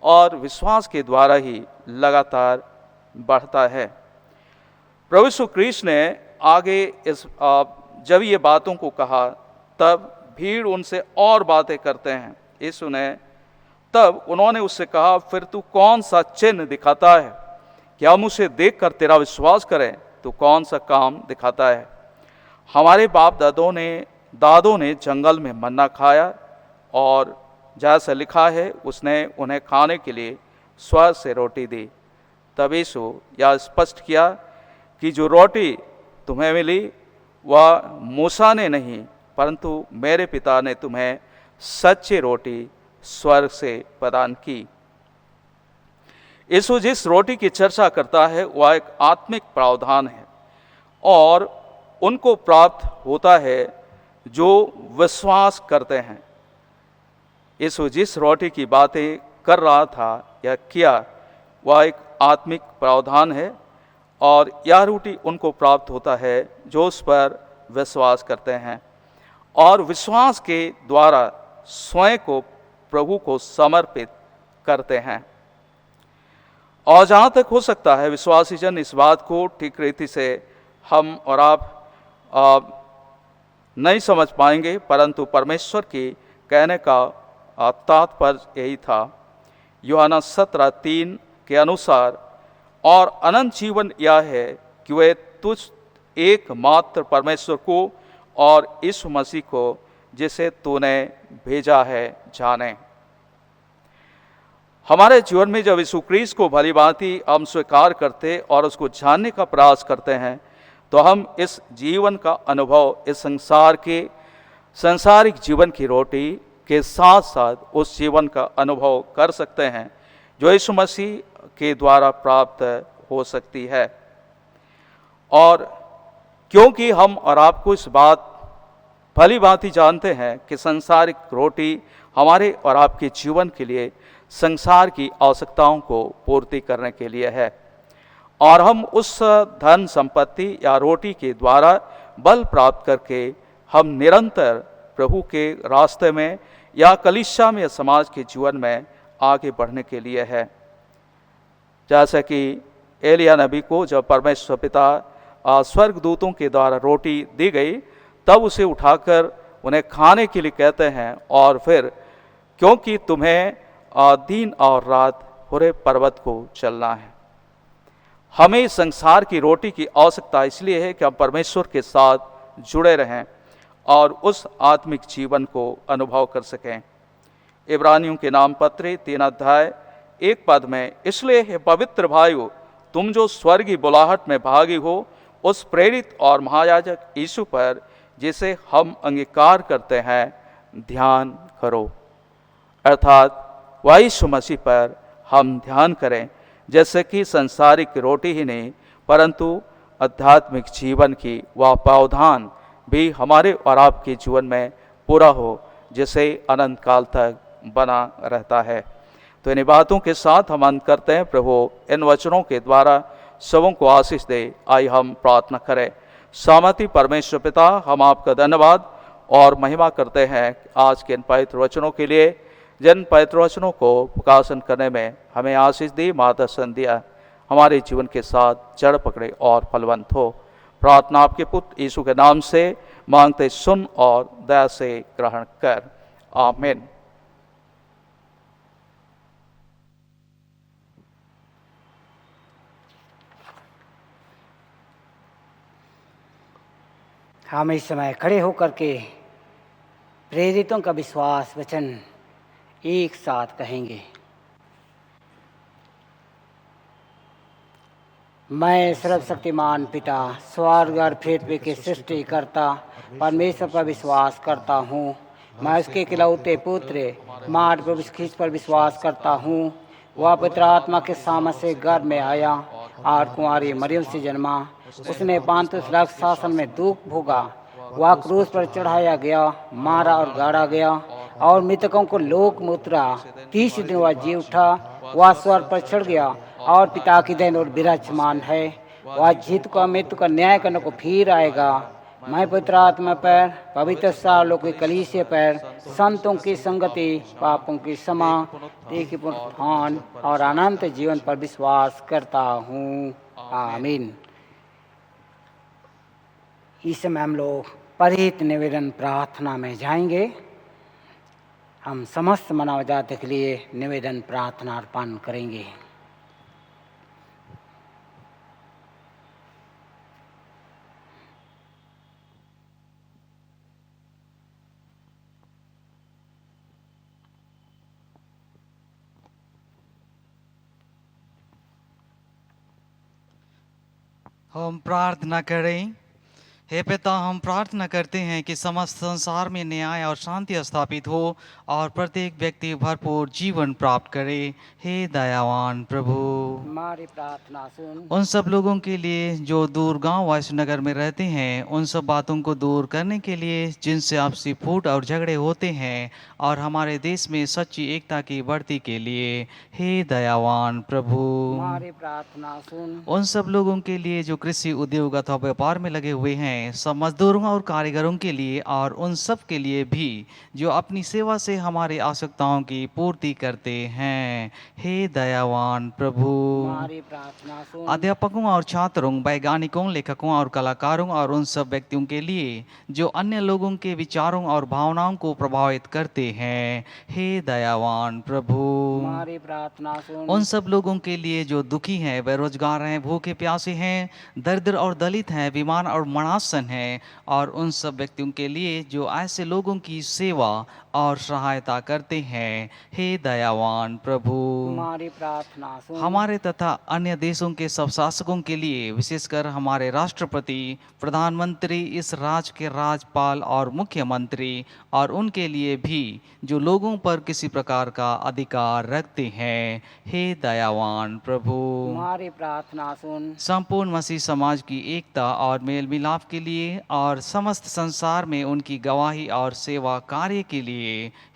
S3: और विश्वास के द्वारा ही लगातार बढ़ता है। प्रभु यीशु क्रिस्ट ने आगे जब ये बातों को कहा तब भीड़ उनसे और बातें करते हैं। यीशु ने तब उन्होंने उससे कहा, फिर तू कौन सा चिन्ह दिखाता है कि हम उसे देखकर तेरा विश्वास करें? तू कौन सा काम दिखाता है? हमारे बाप दादों ने जंगल में मन्ना खाया और जैसा लिखा है उसने उन्हें खाने के लिए स्वर्ग से रोटी दी। तब यीशु यह स्पष्ट किया कि जो रोटी तुम्हें मिली वह मूसा ने नहीं, परंतु मेरे पिता ने तुम्हें सच्ची रोटी स्वर्ग से प्रदान की। यीशु जिस रोटी की चर्चा करता है वह एक आत्मिक प्रावधान है और उनको प्राप्त होता है जो विश्वास करते हैं। यीशु जिस रोटी की बातें कर रहा था या किया वह एक आत्मिक प्रावधान है और यह रोटी उनको प्राप्त होता है जो उस पर विश्वास करते हैं और विश्वास के द्वारा स्वयं को प्रभु को समर्पित करते हैं। और जहाँ तक हो सकता है विश्वासी जन इस बात को ठीक रीति से हम और आप नहीं समझ पाएंगे, परंतु परमेश्वर की कहने का तात्पर्य यही था। यूहन्ना 17:3 के अनुसार, और अनंत जीवन यह है कि वे तुझ एकमात्र परमेश्वर को और यीशु मसीह को जिसे तूने भेजा है जाने। हमारे जीवन में जब यीशु क्रिस्ट को भली भांति हम स्वीकार करते और उसको जानने का प्रयास करते हैं तो हम इस जीवन का अनुभव, इस संसार के सांसारिक जीवन की रोटी के साथ साथ उस जीवन का अनुभव कर सकते हैं जो यीशु मसीह के द्वारा प्राप्त हो सकती है। और क्योंकि हम और आपको इस बात भली भांति जानते हैं कि सांसारिक रोटी हमारे और आपके जीवन के लिए संसार की आवश्यकताओं को पूर्ति करने के लिए है और हम उस धन संपत्ति या रोटी के द्वारा बल प्राप्त करके हम निरंतर प्रभु के रास्ते में या कलीसिया में या समाज के जीवन में आगे बढ़ने के लिए है। जैसा कि एलिया नबी को जब परमेश्वर पिता स्वर्गदूतों के द्वारा रोटी दी गई तब उसे उठाकर उन्हें खाने के लिए कहते हैं और फिर क्योंकि तुम्हें दिन और रात पूरे पर्वत को चलना है। हमें संसार की रोटी की आवश्यकता इसलिए है कि हम परमेश्वर के साथ जुड़े रहें और उस आत्मिक जीवन को अनुभव कर सकें। इब्रानियों के नाम पत्र 3:1 में, इसलिए हे पवित्र भाइयों, तुम जो स्वर्गीय बुलाहट में भागी हो उस प्रेरित और महायाजक यीशु पर जिसे हम अंगीकार करते हैं ध्यान करो। अर्थात वह यीशु मसीह पर हम ध्यान करें, जैसे कि सांसारिक रोटी ही नहीं परंतु आध्यात्मिक जीवन की वह प्रावधान भी हमारे और आपके जीवन में पूरा हो, जिसे अनंत काल तक बना रहता है। तो इन बातों के साथ हम अंत करते हैं। प्रभु इन वचनों के द्वारा सबों को आशीष दे। आइए हम प्रार्थना करें। सामर्थी परमेश्वर पिता, हम आपका धन्यवाद और महिमा करते हैं आज के इन पवित्र वचनों के लिए, जिन पवित्र वचनों को प्रकाशन करने में हमें आशीष दी, मार्गदर्शन दिया, हमारे जीवन के साथ जड़ पकड़े और फलवंत हो। प्रार्थना आपके पुत्र यीशु के नाम से मांगते, सुन और दया से ग्रहण कर। आमीन।
S1: हम इस समय खड़े होकर के प्रेरितों का विश्वास वचन एक साथ कहेंगे। मैं सर्वशक्तिमान पिता, स्वर्ग और पृथ्वी के सृष्टिकर्ता परमेश्वर पर विश्वास करता हूँ। मैं उसके इकलौते पुत्र मार्ग प्रभु यीशु ख्रीस्त पर विश्वास करता हूँ। वह पवित्र आत्मा के सामर्थ से गर्भ में आया और कुंवारी मरियम से जन्मा। उसने पांतुस राज शासन में दुख भोगा। वह क्रूस पर चढ़ाया गया, मारा और गाड़ा गया और मृतकों को लोक में उतरा। 30 दिन वह जी उठा। वह स्वर्ग पर चढ़ गया और पिता की दैन और विराजमान है। वह जीत को मृत्यु का न्याय करने को फिर आएगा। मैं पवित्र आत्मा पर, पवित्र सालों की कलीसिया पर, संतों की संगति, पापों की क्षमा, देह के पुनरुत्थान और अनंत जीवन पर विश्वास करता हूँ। आमीन। इस समय हम लोग परिहित निवेदन प्रार्थना में जाएंगे। हम समस्त मानव जाति के लिए निवेदन प्रार्थना अर्पण करेंगे।
S5: हम प्रार्थना करें। हे पिता, हम प्रार्थना करते हैं कि समस्त संसार में न्याय और शांति स्थापित हो और प्रत्येक व्यक्ति भरपूर जीवन प्राप्त करे। हे दयावान प्रभु,
S1: हमारी प्रार्थना सुन।
S5: उन सब लोगों के लिए जो दूर गांव वायु नगर में रहते हैं, उन सब बातों को दूर करने के लिए जिनसे आपसी फूट और झगड़े होते हैं, और हमारे देश में सच्ची एकता की बढ़ती के लिए हे दयावान प्रभु,
S1: हमारी प्रार्थना सुन।
S5: उन सब लोगों के लिए जो कृषि उद्योग अथवा व्यापार में लगे हुए हैं, सब मजदूरों और कारीगरों के लिए, और उन सब के लिए भी जो अपनी सेवा से हमारी आवश्यकताओं की पूर्ति करते हैं, हे दयावान प्रभु,
S1: हमारी प्रार्थना सुन।
S5: अध्यापकों और छात्रों, वैज्ञानिकों, लेखकों और कलाकारों और उन सब व्यक्तियों के लिए जो अन्य लोगों के विचारों और भावनाओं को प्रभावित करते हैं, हे दयावान प्रभु,
S1: हमारी प्रार्थना सुन।
S5: उन सब लोगों के लिए जो दुखी हैं, बेरोजगार हैं, भूखे प्यासे हैं, दरिद्र और दलित हैं, बीमार और मनासन हैं, और उन सब व्यक्तियों के लिए जो ऐसे लोगों की सेवा और सहायता करते हैं, हे दयावान प्रभु,
S1: हमारी प्रार्थना सुन।
S5: हमारे तथा अन्य देशों के सब शासकों के लिए, विशेषकर हमारे राष्ट्रपति, प्रधानमंत्री, इस राज्य के राज्यपाल और मुख्यमंत्री, और उनके लिए भी जो लोगों पर किसी प्रकार का अधिकार रखते हैं, हे दयावान प्रभु,
S1: हमारी प्रार्थना सुन।
S5: संपूर्ण मसीह समाज की एकता और मेल मिलाप के लिए और समस्त संसार में उनकी गवाही और सेवा कार्य के लिए,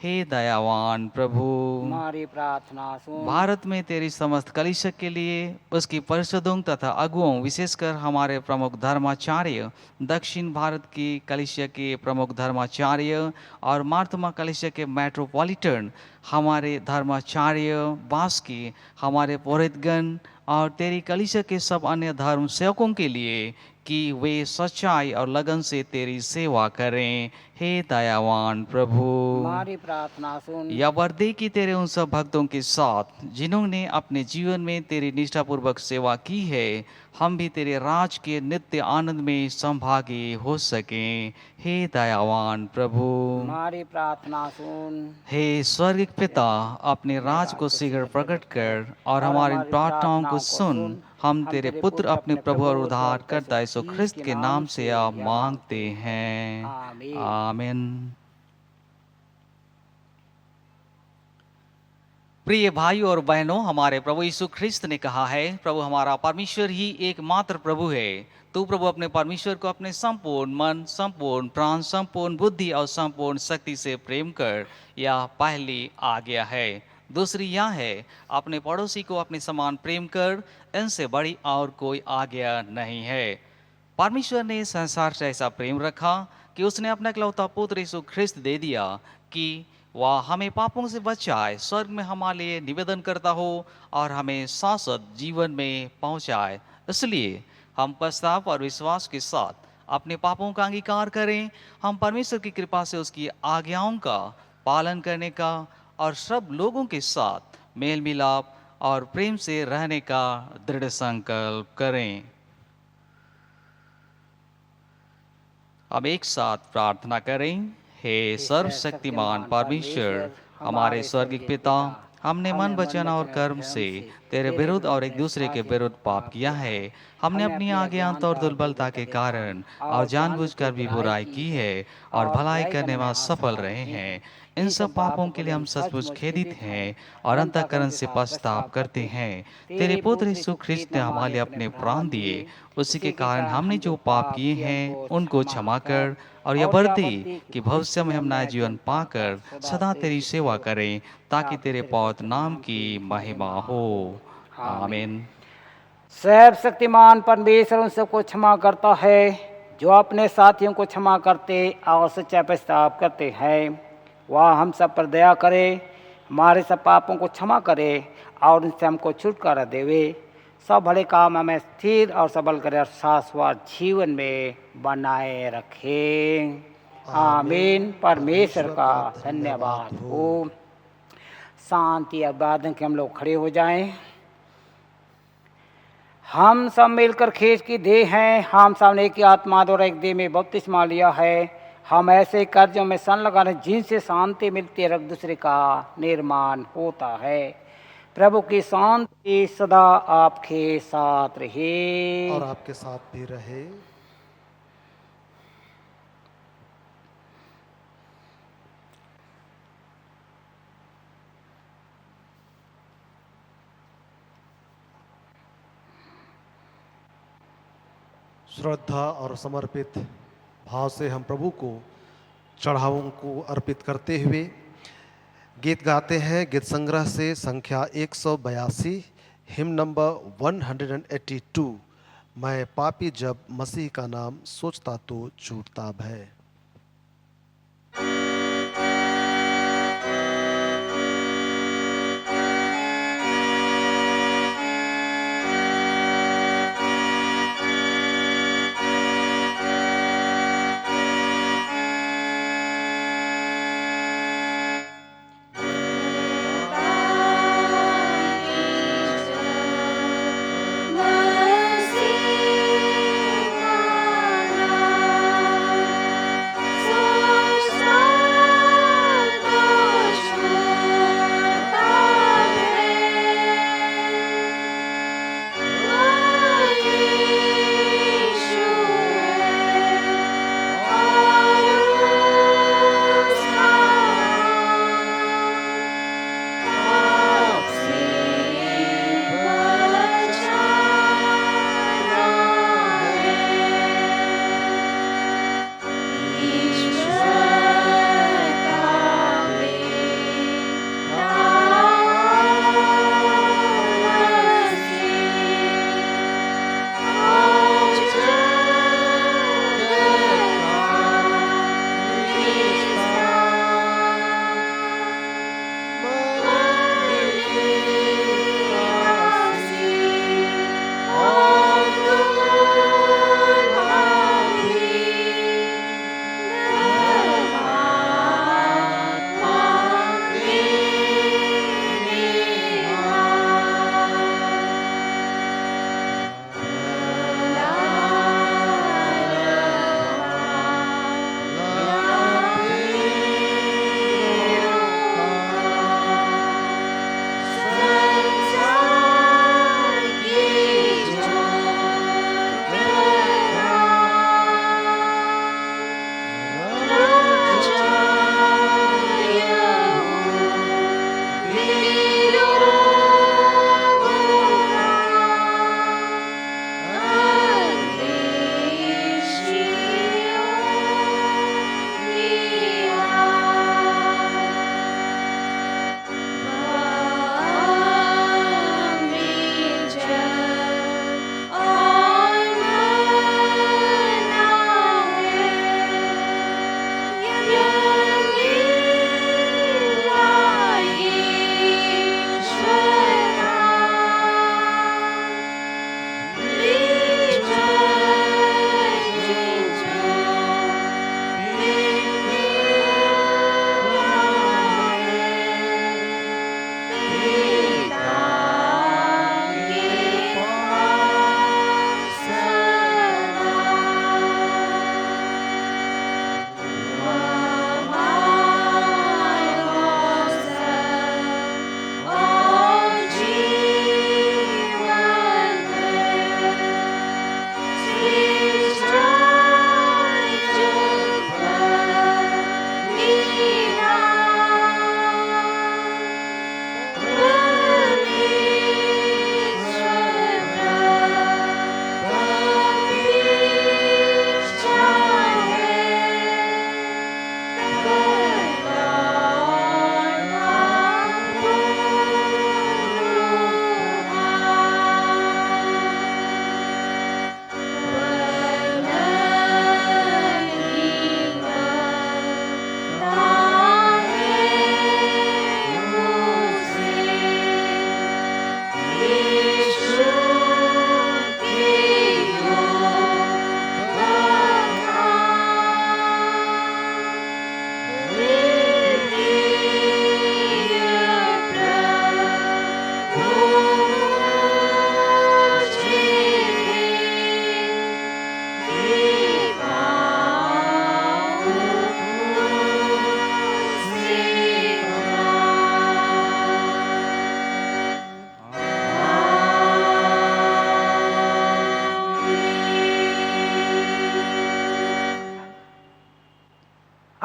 S5: हे दयावान प्रभु,
S1: हमारी प्रार्थना सुन।
S5: भारत में तेरी समस्त कलीसिया के लिए, उसकी परिषदों तथा अगुओं, विशेषकर हमारे प्रमुख धर्माचार्य, दक्षिण भारत की कलीसिया के प्रमुख धर्माचार्य और मार्तमा कलीसिया के मेट्रोपॉलिटन, हमारे धर्माचार्य बास्की, हमारे पुरोहितगण और तेरी कलीसिया के सब अन्य धर्म सेवकों के लिए कि वे सच्चाई और लगन से तेरी सेवा करें, हे दयावान प्रभु,
S1: हमारी प्रार्थना सुन।
S5: या वर्दे की तेरे उन सब भक्तों के साथ जिन्होंने अपने जीवन में तेरी निष्ठापूर्वक सेवा की है, हम भी तेरे राज के नित्य आनंद में संभागी हो सकें, हे दयावान प्रभु,
S1: हमारी प्रार्थना सुन।
S5: हे स्वर्गिक पिता, अपने राज को शीघ्र प्रकट कर और हमारी प्रार्थनाओं को सुन। हम तेरे पुत्र, अपने प्रभु और उद्धारकर्ता यीशु ख्रिस्त के नाम से आप मांगते हैं। आमीन। प्रिय भाइयों और बहनों, हमारे प्रभु यीशु ख्रिस्त ने कहा है, प्रभु हमारा परमेश्वर ही एकमात्र प्रभु है। तू प्रभु अपने परमेश्वर को अपने संपूर्ण मन, संपूर्ण प्राण, संपूर्ण बुद्धि और संपूर्ण शक्ति से प्रेम कर। यह पहली आज्ञा है। दूसरी यह है, अपने पड़ोसी को अपने समान प्रेम कर। इनसे बड़ी और कोई आज्ञा नहीं है। परमेश्वर ने संसार से ऐसा प्रेम रखा कि उसने अपना इकलौता पुत्र यीशु ख्रिस्त दे दिया कि वह हमें पापों से बचाए, स्वर्ग में हमारे लिए निवेदन करता हो और हमें शाश्वत जीवन में पहुंचाए। इसलिए हम पश्चाताप और विश्वास के साथ अपने पापों का अंगीकार करें। हम परमेश्वर की कृपा से उसकी आज्ञाओं का पालन करने का और सब लोगों के साथ मेल मिलाप और प्रेम से रहने का दृढ़ संकल्प करें। अब एक साथ प्रार्थना करें। हे सर्वशक्तिमान परमेश्वर, हमारे स्वर्गिक पिता, हमने मन, वचन और कर्म से तेरे विरुद्ध और एक दूसरे के विरुद्ध पाप किया है। हमने अपनी अज्ञानता और दुर्बलता के कारण और जानबूझकर भी बुराई की है और भलाई करने में सफल रहे हैं। इन सब पापों के लिए हम सचमुच खेदित हैं और अंतःकरण से पश्चाताप करते हैं। तेरे पुत्र यीशु ख्रिस्त ने हमारे लिए अपने प्राण दिए। उसी के कारण हमने जो पाप किए हैं उनको क्षमा कर और यह वर दे कि भविष्य में हम नया जीवन पाकर सदा तेरी सेवा करें, ताकि तेरे पवित्र नाम की महिमा हो। आमीन।
S1: सर्वशक्तिमान परमेश्वर उन सबको क्षमा करता है जो अपने साथियों को क्षमा करते और सच्चा पश्चाताप करते हैं। वह हम सब पर दया करे, हमारे सब पापों को क्षमा करे और उनसे हमको छुटकारा देवे। सब भले काम हमें स्थिर और सबल करे और शाश्वत जीवन में बनाए रखे। आमीन। परमेश्वर का धन्यवाद हो। शांति अभिवादन के हम लोग खड़े हो जाएं। हम सब मिलकर खेत की देह हैं। हम सब ने एक ही आत्मा द्वारा एक देह में बपतिस्मा लिया है। हम ऐसे कार्यों में सन लगा रहे जिनसे शांति मिलती है और एक दूसरे का निर्माण होता है। प्रभु की शांति सदा आपके साथ रहे
S2: और आपके साथ भी रहे। श्रद्धा और समर्पित भाव से हम प्रभु को चढ़ावों को अर्पित करते हुए गीत गाते हैं। गीत संग्रह से संख्या 182, हिम नंबर 182, मैं पापी जब मसीह का नाम सोचता तो छूटता भय।
S6: Mama.
S2: मैं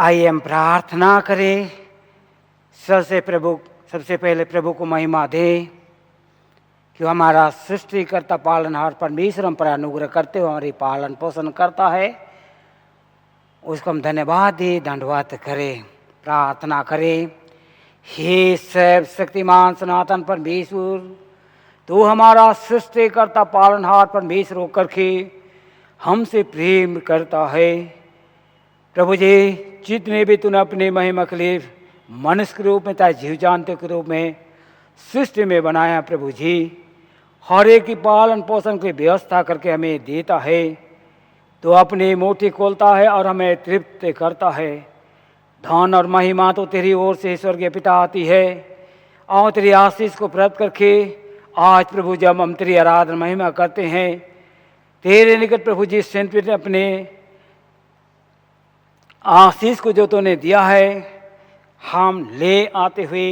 S1: आइए हम प्रार्थना करें। सबसे पहले प्रभु को महिमा दें कि हमारा सृष्टिकर्ता पालनहार परमेश्वर हम पर अनुग्रह करते हुए हमारी पालन पोषण करता है। उसको हम धन्यवाद दें, दंडवत करें, प्रार्थना करें। हे सर्वशक्तिमान सनातन परमेश्वर, तो हमारा सृष्टिकर्ता पालनहार परमेश्वर होकर के हमसे प्रेम करता है। प्रभु जी, जितने भी तूने अपने महिमा के लिए मनुष्य के रूप में चाहे जीव जानते के रूप में सृष्टि में बनाया, प्रभु जी हर एक की पालन पोषण की व्यवस्था करके हमें देता है। तो अपनी मुट्ठी खोलता है और हमें तृप्त करता है। धन और महिमा तो तेरी ओर से स्वर्गीय पिता आती है। और तेरी आशीष को प्राप्त करके आज प्रभु जब हम तेरी आराधना महिमा करते हैं, तेरे निकट प्रभु जी सेंट अपने आशीष को जो तूने दिया है हम ले आते हुए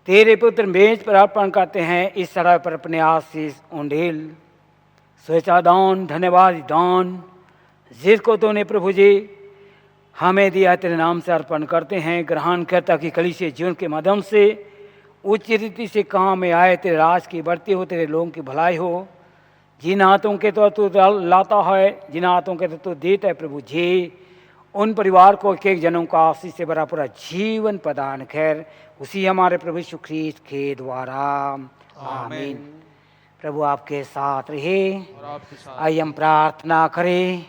S1: तेरे पुत्र मेज पर अर्पण करते हैं। इस तरह पर अपने आशीष उंडेल स्वेच्छा दान, धन्यवाद दान जिसको तूने प्रभु जी हमें दिया तेरे नाम से अर्पण करते हैं। ग्रहण कर ताकि कलीसिया जीवन के माध्यम से उच्च रीति से काम में आए, तेरे राज की बढ़ती हो, तेरे लोगों की भलाई हो। जिन हाथों के तो तू लाता है, जिन हाथों के तो तू देता है, प्रभु जी उन परिवार को एक एक जनों का आशीष से भरा पूरा जीवन प्रदान कर, उसी हमारे प्रभु यीशु ख्रीस्त के द्वारा आमीन। प्रभु आपके साथ रहे। आइए हम प्रार्थना करें।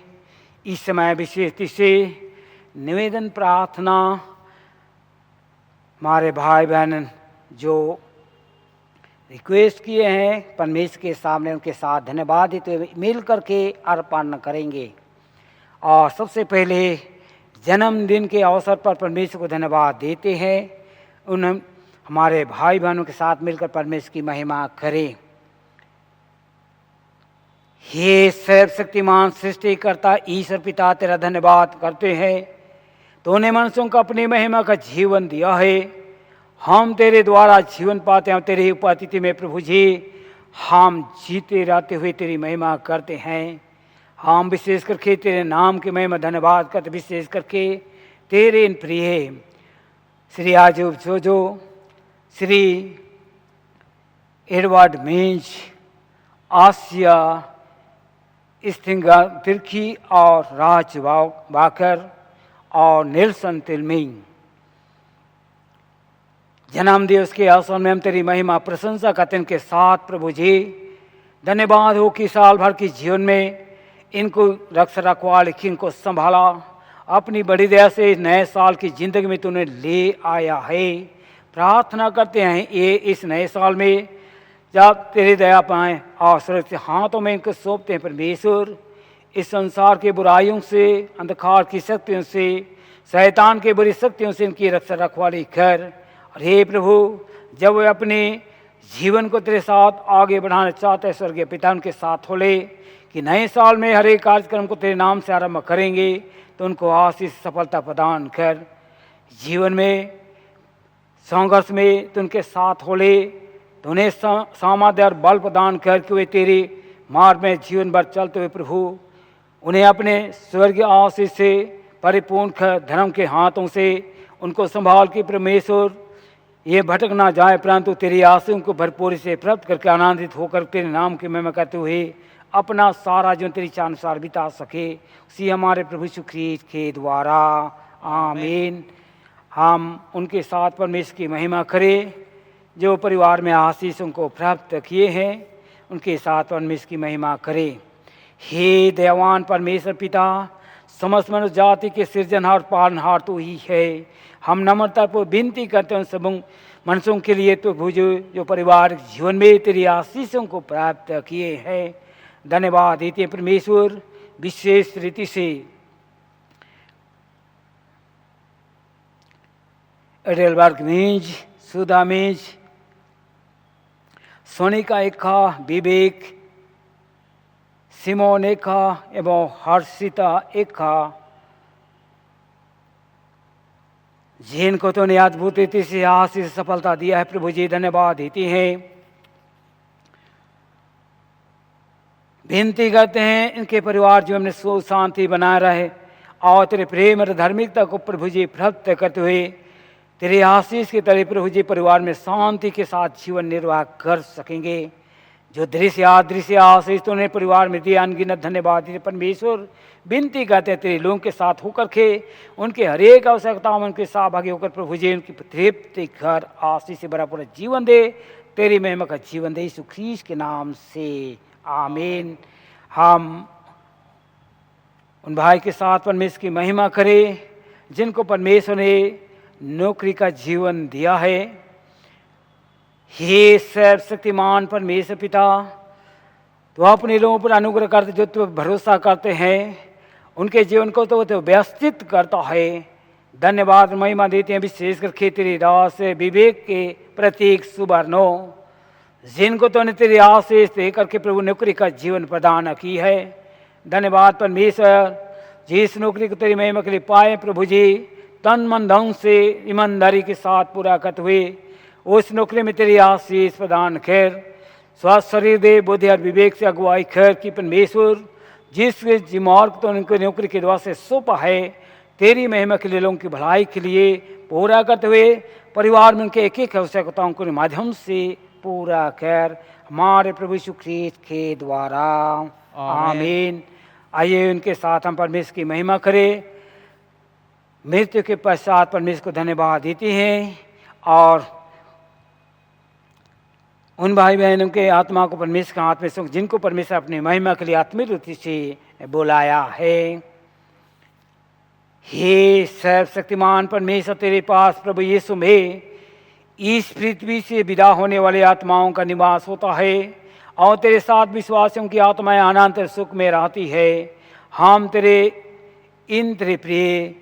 S1: इस समय विशेष से निवेदन प्रार्थना हमारे भाई बहन जो रिक्वेस्ट किए हैं परमेश्वर के सामने उनके साथ धन्यवाद देते हुए मिल करके अर्पण करेंगे। और सबसे पहले जन्मदिन के अवसर पर परमेश्वर को धन्यवाद देते हैं। उन हमारे भाई बहनों के साथ मिलकर परमेश्वर की महिमा करें। हे सर्वशक्तिमान सृष्टिकर्ता ईश्वर पिता, तेरा धन्यवाद करते हैं। तूने मनुष्यों को अपनी महिमा का जीवन दिया है। हम तेरे द्वारा जीवन पाते हैं। तेरी उपस्थिति में प्रभु जी हम जीते रहते हुए तेरी महिमा करते हैं। हम विशेष करके तेरे नाम की महिमा धन्यवाद करते, विशेष करके तेरे इन प्रिय श्री आजूब जोजो, श्री एडवर्ड मिंच, आसिया स्थिंगा तिर्की और राज वाकर और नेल्सन तिलमिंग जन्म दिवस के अवसर में हम तेरी महिमा प्रशंसा करते हैं। इनके साथ प्रभु जी धन्यवाद हो कि साल भर के जीवन में इनको रक्षा रखवाल इनको संभाला। अपनी बड़ी दया से नए साल की जिंदगी में तूने ले आया है। प्रार्थना करते हैं ये इस नए साल में जब तेरी दया पाएँ और सुरक्षित हाथों में इनको सौंपते हैं। परमेश्वर इस संसार के बुराइयों से, अंधकार की शक्तियों से, शैतान की बुरी शक्तियों से इनकी रक्षा रखवाली कर। और हे प्रभु, जब वे अपने जीवन को तेरे साथ आगे बढ़ाना चाहते हैं, स्वर्गीय पिता उनके साथ हो ले कि नए साल में हर एक कार्यक्रम को तेरे नाम से आरंभ करेंगे तो उनको आशीष सफलता प्रदान कर। जीवन में संघर्ष में तो उनके साथ हो ले, तो उन्हें सामर्थ्य और बल प्रदान कर कि वे तेरे मार्ग में जीवन भर चलते हुए प्रभु उन्हें अपने स्वर्गीय आशीष से परिपूर्ण कर धर्म के हाथों से उनको संभाल के परमेश्वर ये भटक ना जाए, परंतु तेरी आशीषों को भरपूरी से प्राप्त करके आनंदित होकर तेरे नाम की महिमा करते हुए अपना सारा जो तेरी इच्छा अनुसार बिता सके, उसी हमारे प्रभु यीशु ख्रीस्त के द्वारा आमीन। हम उनके साथ परमेश्वर की महिमा करें जो परिवार में आशीषों को प्राप्त किए हैं, उनके साथ परमेश्वर की महिमा करें। हे दयावान परमेश्वर पिता, समस्त मनुष्य जाति के सृजनहार पालनहार तो ही है। हम नम्रता को विनती करते हैं सब मनुष्यों के लिए तो भुजो जो परिवार जीवन में तेरी आशीषों को प्राप्त किए हैं। धन्यवाद देते हैं परमेश्वर। विशेष रीति से एडलबर्ग मीज, सुधा मीज, सोनिका एका, विवेक, सिमोन एका एवं हर्षिता एका जिनको तूने अद्भुत रीति से आशीष सफलता दिया है, प्रभु जी धन्यवाद देती हैं। विनती करते हैं इनके परिवार जो हमने सुख शांति बनाए रहे और तेरे प्रेम और धार्मिकता को प्रभु जी प्राप्त करते हुए तेरे आशीष के तरह प्रभु जी परिवार में शांति के साथ जीवन निर्वाह कर सकेंगे। जो दृश्य अदृश्य आशीष तूने परिवार में दिया, अनगिनत धन्यवाद देते परमेश्वर। विनती करते हैं तेरे लोगों के साथ होकर के उनके हर एक आवश्यकताओं में उनके सहभागी होकर प्रभु जी उनकी तृप्ति घर आशीष से भरा पूरा जीवन दे, तेरी महिमा का जीवन दे, यीशु ख्रीस्त के नाम से आमीन। हम उन भाई के साथ परमेश्वर की महिमा करें जिनको परमेश्वर ने नौकरी का जीवन दिया है। हे सर्वशक्तिमान परमेश्वर पिता, तो अपने लोगों पर अनुग्रह करते जो तो भरोसा करते हैं उनके जीवन को तो व्यवस्थित करता है। धन्यवाद महिमा देते हैं विशेष करके तेरी दास विवेक के प्रतीक सुबर्णो, जिनको तो ने तेरी आशीष दे करके प्रभु नौकरी का जीवन प्रदान की है। धन्यवाद परमेश्वर, जिस नौकरी को तेरी महिमा के लिए पाए प्रभु जी तन मन धन से ईमानदारी के साथ पूरा करते हुए उस नौकरी में तेरी आशीष प्रदान कर, स्वस्थ शरीर दे, बुद्धि और विवेक से अगुवाई कर कि परमेश्वर जिस जिम्मेवार तो उनको नौकरी के द्वारा से सौंपा है तेरी महिमा के लिए लोगों की भलाई के लिए पूरा करते हुए परिवार में उनके एक एक आवश्यकताओं को माध्यम से पूरा कर, हमारे प्रभु यीशु ख्रीस्त के द्वारा आमीन। आइए उनके साथ हम परमेश्वर की महिमा करें। मृत्यु के पश्चात परमेश्वर को धन्यवाद देते हैं और उन भाई बहनों के आत्मा को परमेश्वर के हाथ में सुख जिनको परमेश्वर अपनी महिमा के लिए आत्मिक रीति से बुलाया है। हे सर्वशक्तिमान परमेश्वर, तेरे पास प्रभु यीशु में इस पृथ्वी से विदा होने वाले आत्माओं का निवास होता है और तेरे साथ विश्वासियों की आत्माएं अनंत सुख में रहती है। हम तेरे प्रिय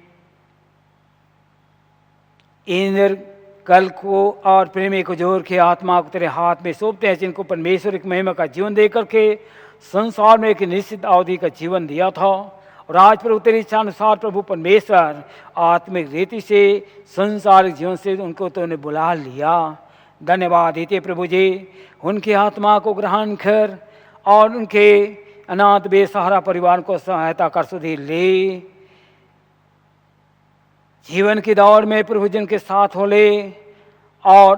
S1: इंद्र कल को और प्रेमी को जोर के आत्मा को तेरे हाथ में सौंपते हैं, जिनको परमेश्वर एक महिमा का जीवन दे करके संसार में एक निश्चित अवधि का जीवन दिया था और आज प्रभु तेरी इच्छा अनुसार प्रभु परमेश्वर आत्मिक रीति से संसारिक जीवन से उनको तो उन्हें बुला लिया। धन्यवाद देते प्रभु जी, उनकी आत्मा को ग्रहण कर और उनके अनाथ बेसहारा परिवार को सहायता कर सुधी ले। जीवन की दौड़ में प्रभु जी उनके साथ हो ले और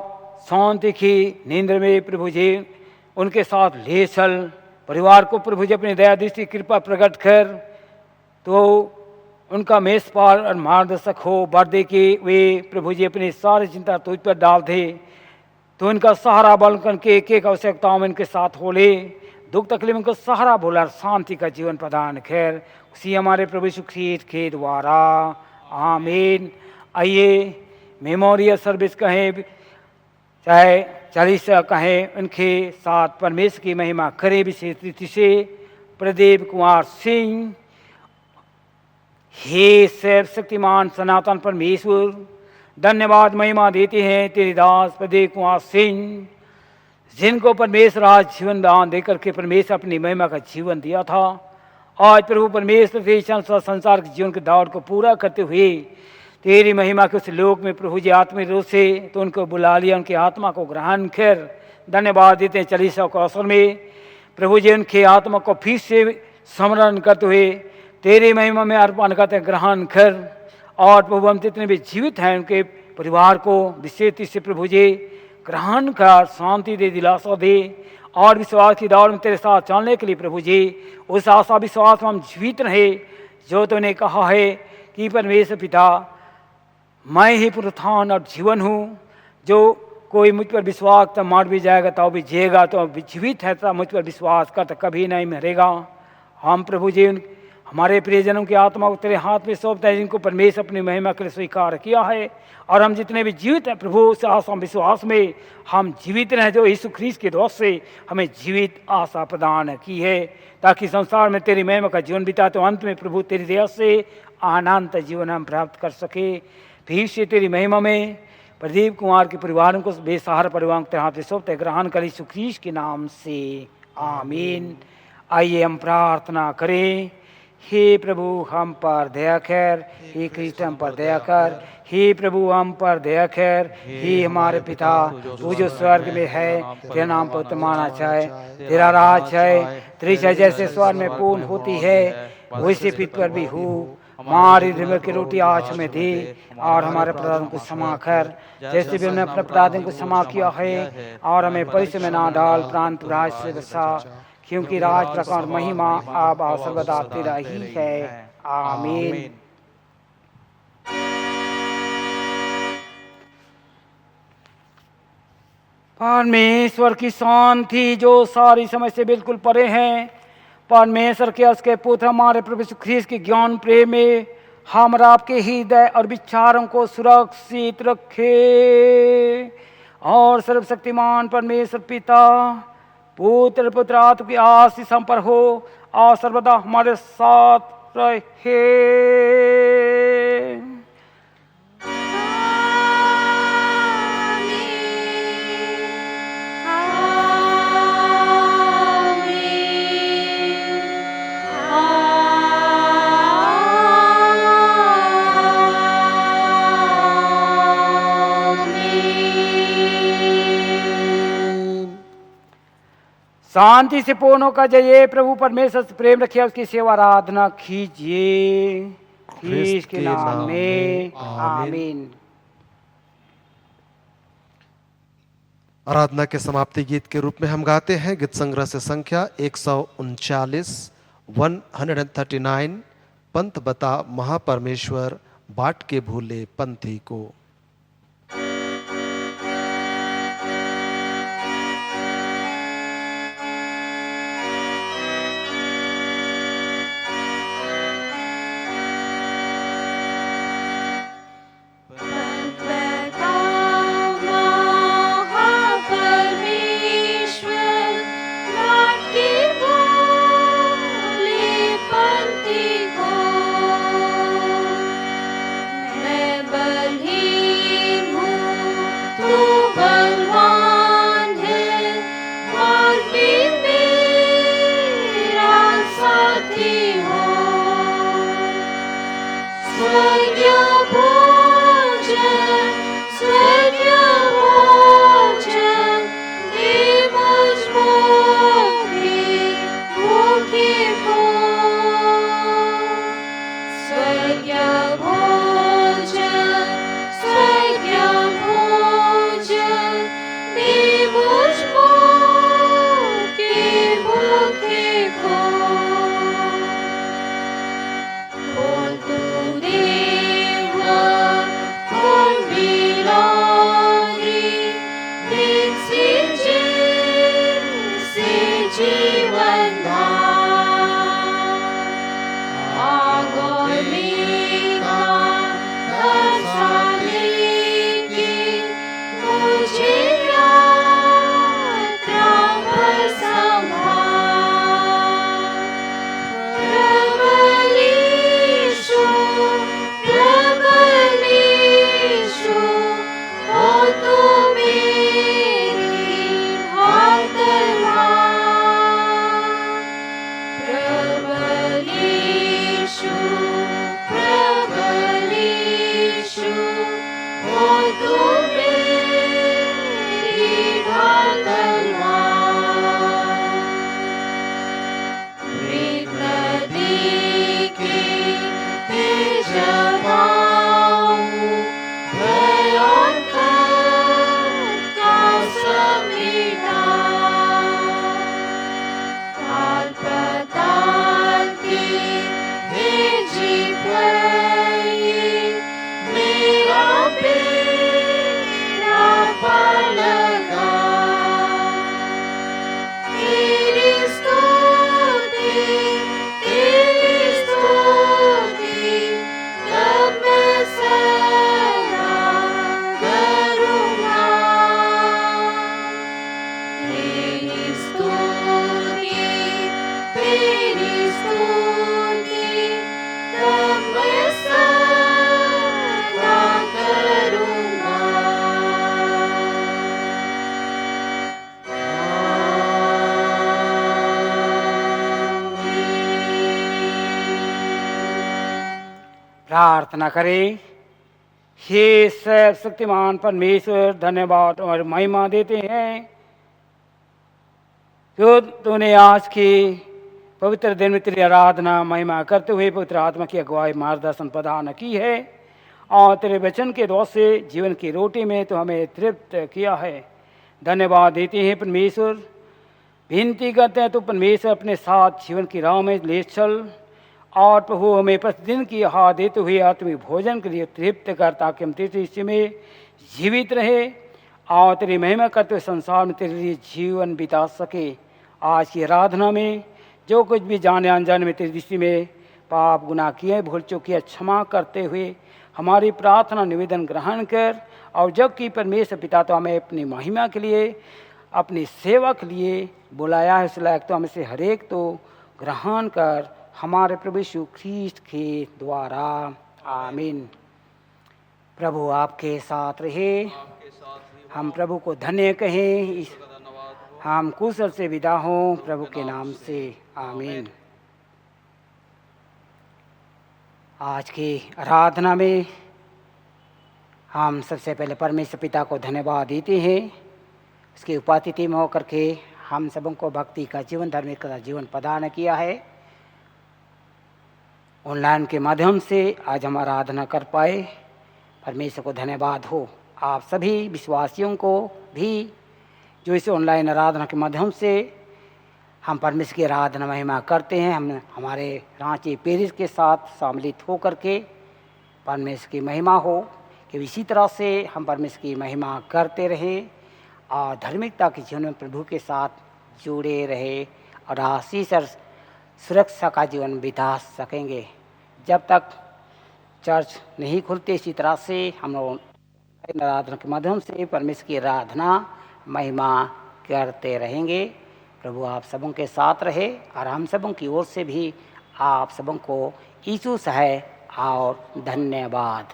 S1: शांति की नींद में प्रभु जी उनके साथ ले चल। परिवार को प्रभु जी अपनी दया दृष्टि कृपा प्रकट कर तो उनका मेषपाल और मार्गदर्शक हो। बर्दे के वे प्रभु जी अपनी सारी चिंता तुझ पर डाल दे तो उनका सहारा बन करके एक एक आवश्यकताओं में उनके साथ हो ले। दुख तकलीफ उनको सहारा बोला, शांति का जीवन प्रदान कर, उसी हमारे प्रभु यीशु ख्रीस्त के द्वारा आमीन। आइए मेमोरियल सर्विस कहें चाहे चालीसा कहें, उनके साथ परमेश्वर की महिमा करें। विशेष रीति से प्रदीप कुमार सिंह, हे सर्वशक्तिमान सनातन परमेश्वर, धन्यवाद महिमा देते हैं तेरे दास प्रदीप कुमार सिंह, जिनको परमेश्वर आज जीवन दान देकर के परमेश्वर अपनी महिमा का जीवन दिया था। आज प्रभु परमेश्वर संसार के जीवन के दौड़ को पूरा करते हुए तेरी महिमा के उस लोक में प्रभु जी आत्मिक रूप से तो उनको बुला लिया, उनकी आत्मा को ग्रहण कर। धन्यवाद देते हैं चालीसा के अवसर में प्रभु जी उनकी आत्मा को फिर से स्मरण करते हुए तेरी महिमा में अर्पण करते ग्रहण कर। और प्रभु हम जितने भी जीवित हैं उनके परिवार को विशेष से प्रभु जी ग्रहण कर, शांति दे, दिलासा दे और विश्वास की दौड़ में तेरे साथ चलने के लिए प्रभु जी उस आशा विश्वास में हम जीवित रहे जो तूने कहा है कि परमेश्वर पिता मैं ही पुनरुत्थान और जीवन हूँ, जो कोई मुझ पर विश्वास तो मर भी जाएगा तो भी जिएगा, तो जीवित है तो मुझ पर विश्वास कर तो कभी नहीं मरेगा। हम प्रभु जी हमारे प्रियजनों की आत्मा को तेरे हाथ में सौंपते हैं, जिनको परमेश्वर अपनी महिमा के लिए स्वीकार किया है। और हम जितने भी जीवित हैं प्रभु उस आशा विश्वास में हम जीवित रहें जो यीशु ख्रीस्त के द्वारा से हमें जीवित आशा प्रदान की है, ताकि संसार में तेरी महिमा का जीवन बिता तो अंत में प्रभु तेरी दया से अनंत जीवन हम प्राप्त कर सके। फिर से तेरी महिमा में प्रदीप कुमार के परिवारों को बेसहारा परिवारों को तेरे हाथ में सौंपते ग्रहण कर यीशु ख्रीस्त के नाम से आमीन। आइए हम प्रार्थना करें। हे प्रभु हम पर दया कर, हे कृष्ण हम पर दया कर, हे प्रभु हम पर दया कर। हे हमारे पिता तू जो स्वर्ग में है, तेरा नाम पवित्र माना जाए, तेरा राज है, तेरी इच्छा जैसे स्वर्ग में पूर्ण होती है वैसे पृथ्वी पर भी हो। हमारी दिन की रोटी आज हमें दे, और हमारे अपराधों को क्षमा कर जैसे भी हमने अपने अपराधों को क्षमा किया है, और हमें परीक्षा में ना डाल प्रांत राज से बचा, क्योंकि राज प्रकार महिमा अब और सर्वदा तेरा ही है। आमीन। परमेश्वर की शांति जो सारी समझ से बिल्कुल परे है, परमेश्वर के उसके पुत्र हमारे प्रभु यीशु ख्रीस्त के ज्ञान प्रेम में हम और आपके हृदय और विचारों को सुरक्षित रखे, और सर्वशक्तिमान परमेश्वर पिता पुत्र पुत्र आत्मा की आशीष हम पर हो और सर्वदा हमारे साथ रहे। शांति से पूर्ण होकर जाइए, प्रभु परमेश्वर से प्रेम रखिए, उसकी सेवा आराधना कीजिए, ख्रीस्त के नाम में आमीन।
S2: आराधना के समाप्ति गीत के रूप में हम गाते हैं गीत संग्रह से संख्या 139 139, पंथ बता महापरमेश्वर बाट के भूले पंथी को। प्रार्थना करें। हे सर्वशक्तिमान परमेश्वर, धन्यवाद और महिमा देते हैं कि तूने आज की
S1: पवित्र दिन में तेरी आराधना महिमा करते हुए पवित्र आत्मा की अगुवाई मार्गदर्शन प्रदान की है और तेरे वचन के द्वार से जीवन की रोटी में तो हमें तृप्त किया है। धन्यवाद देते हैं परमेश्वर, विनती करते हैं तो परमेश्वर अपने साथ जीवन की राह में ले चल और प्रभु हमें प्रतिदिन की आहार देते हुए आत्मिक भोजन के लिए तृप्त कर, ताकि हम तेरे इसी में जीवित रहे और तेरी महिमा करते हुए संसार में तेरे लिए जीवन बिता सके। आज की आराधना में जो कुछ भी जाने अनजाने में तेरी दृष्टि में पाप गुनाह किए भूल चुके क्षमा करते हुए हमारी प्रार्थना निवेदन ग्रहण कर, और जब कि परमेश्वर पिता तो हमें अपनी महिमा के लिए अपनी सेवा के लिए बुलाया है, इस लायक तो हमें से हरेक तो ग्रहण कर हमारे प्रभु यीशु ख्रीस्त के द्वारा, आमीन। प्रभु आपके साथ रहे, हम प्रभु को धन्य कहें, हम कुशल से विदा हों प्रभु के नाम से, आमीन। आज की आराधना में हम सबसे पहले परमेश्वर पिता को धन्यवाद देते हैं, उसकी उपस्थिति में होकर के हम सबों को भक्ति का जीवन, धार्मिक का जीवन प्रदान किया है। ऑनलाइन के माध्यम से आज हम आराधना कर पाए, परमेश्वर को धन्यवाद हो। आप सभी विश्वासियों को भी जो इस ऑनलाइन आराधना के माध्यम से हम परमेश्वर की आराधना महिमा करते हैं, हम हमारे रांची पेरिस के साथ सम्मिलित होकर के परमेश्वर की महिमा हो कि इसी तरह से हम परमेश्वर की महिमा करते रहें और धार्मिकता के जीवन में प्रभु के साथ जुड़े रहे और आशीष और सुरक्षा का जीवन बिता सकेंगे। जब तक चर्च नहीं खुलते इसी तरह से हम लोग आराधना के माध्यम से परमेश्वर की आराधना महिमा करते रहेंगे। प्रभु आप सबों के साथ रहे और हम सबों की ओर से भी आप सबों को यीशु सहाय और धन्यवाद।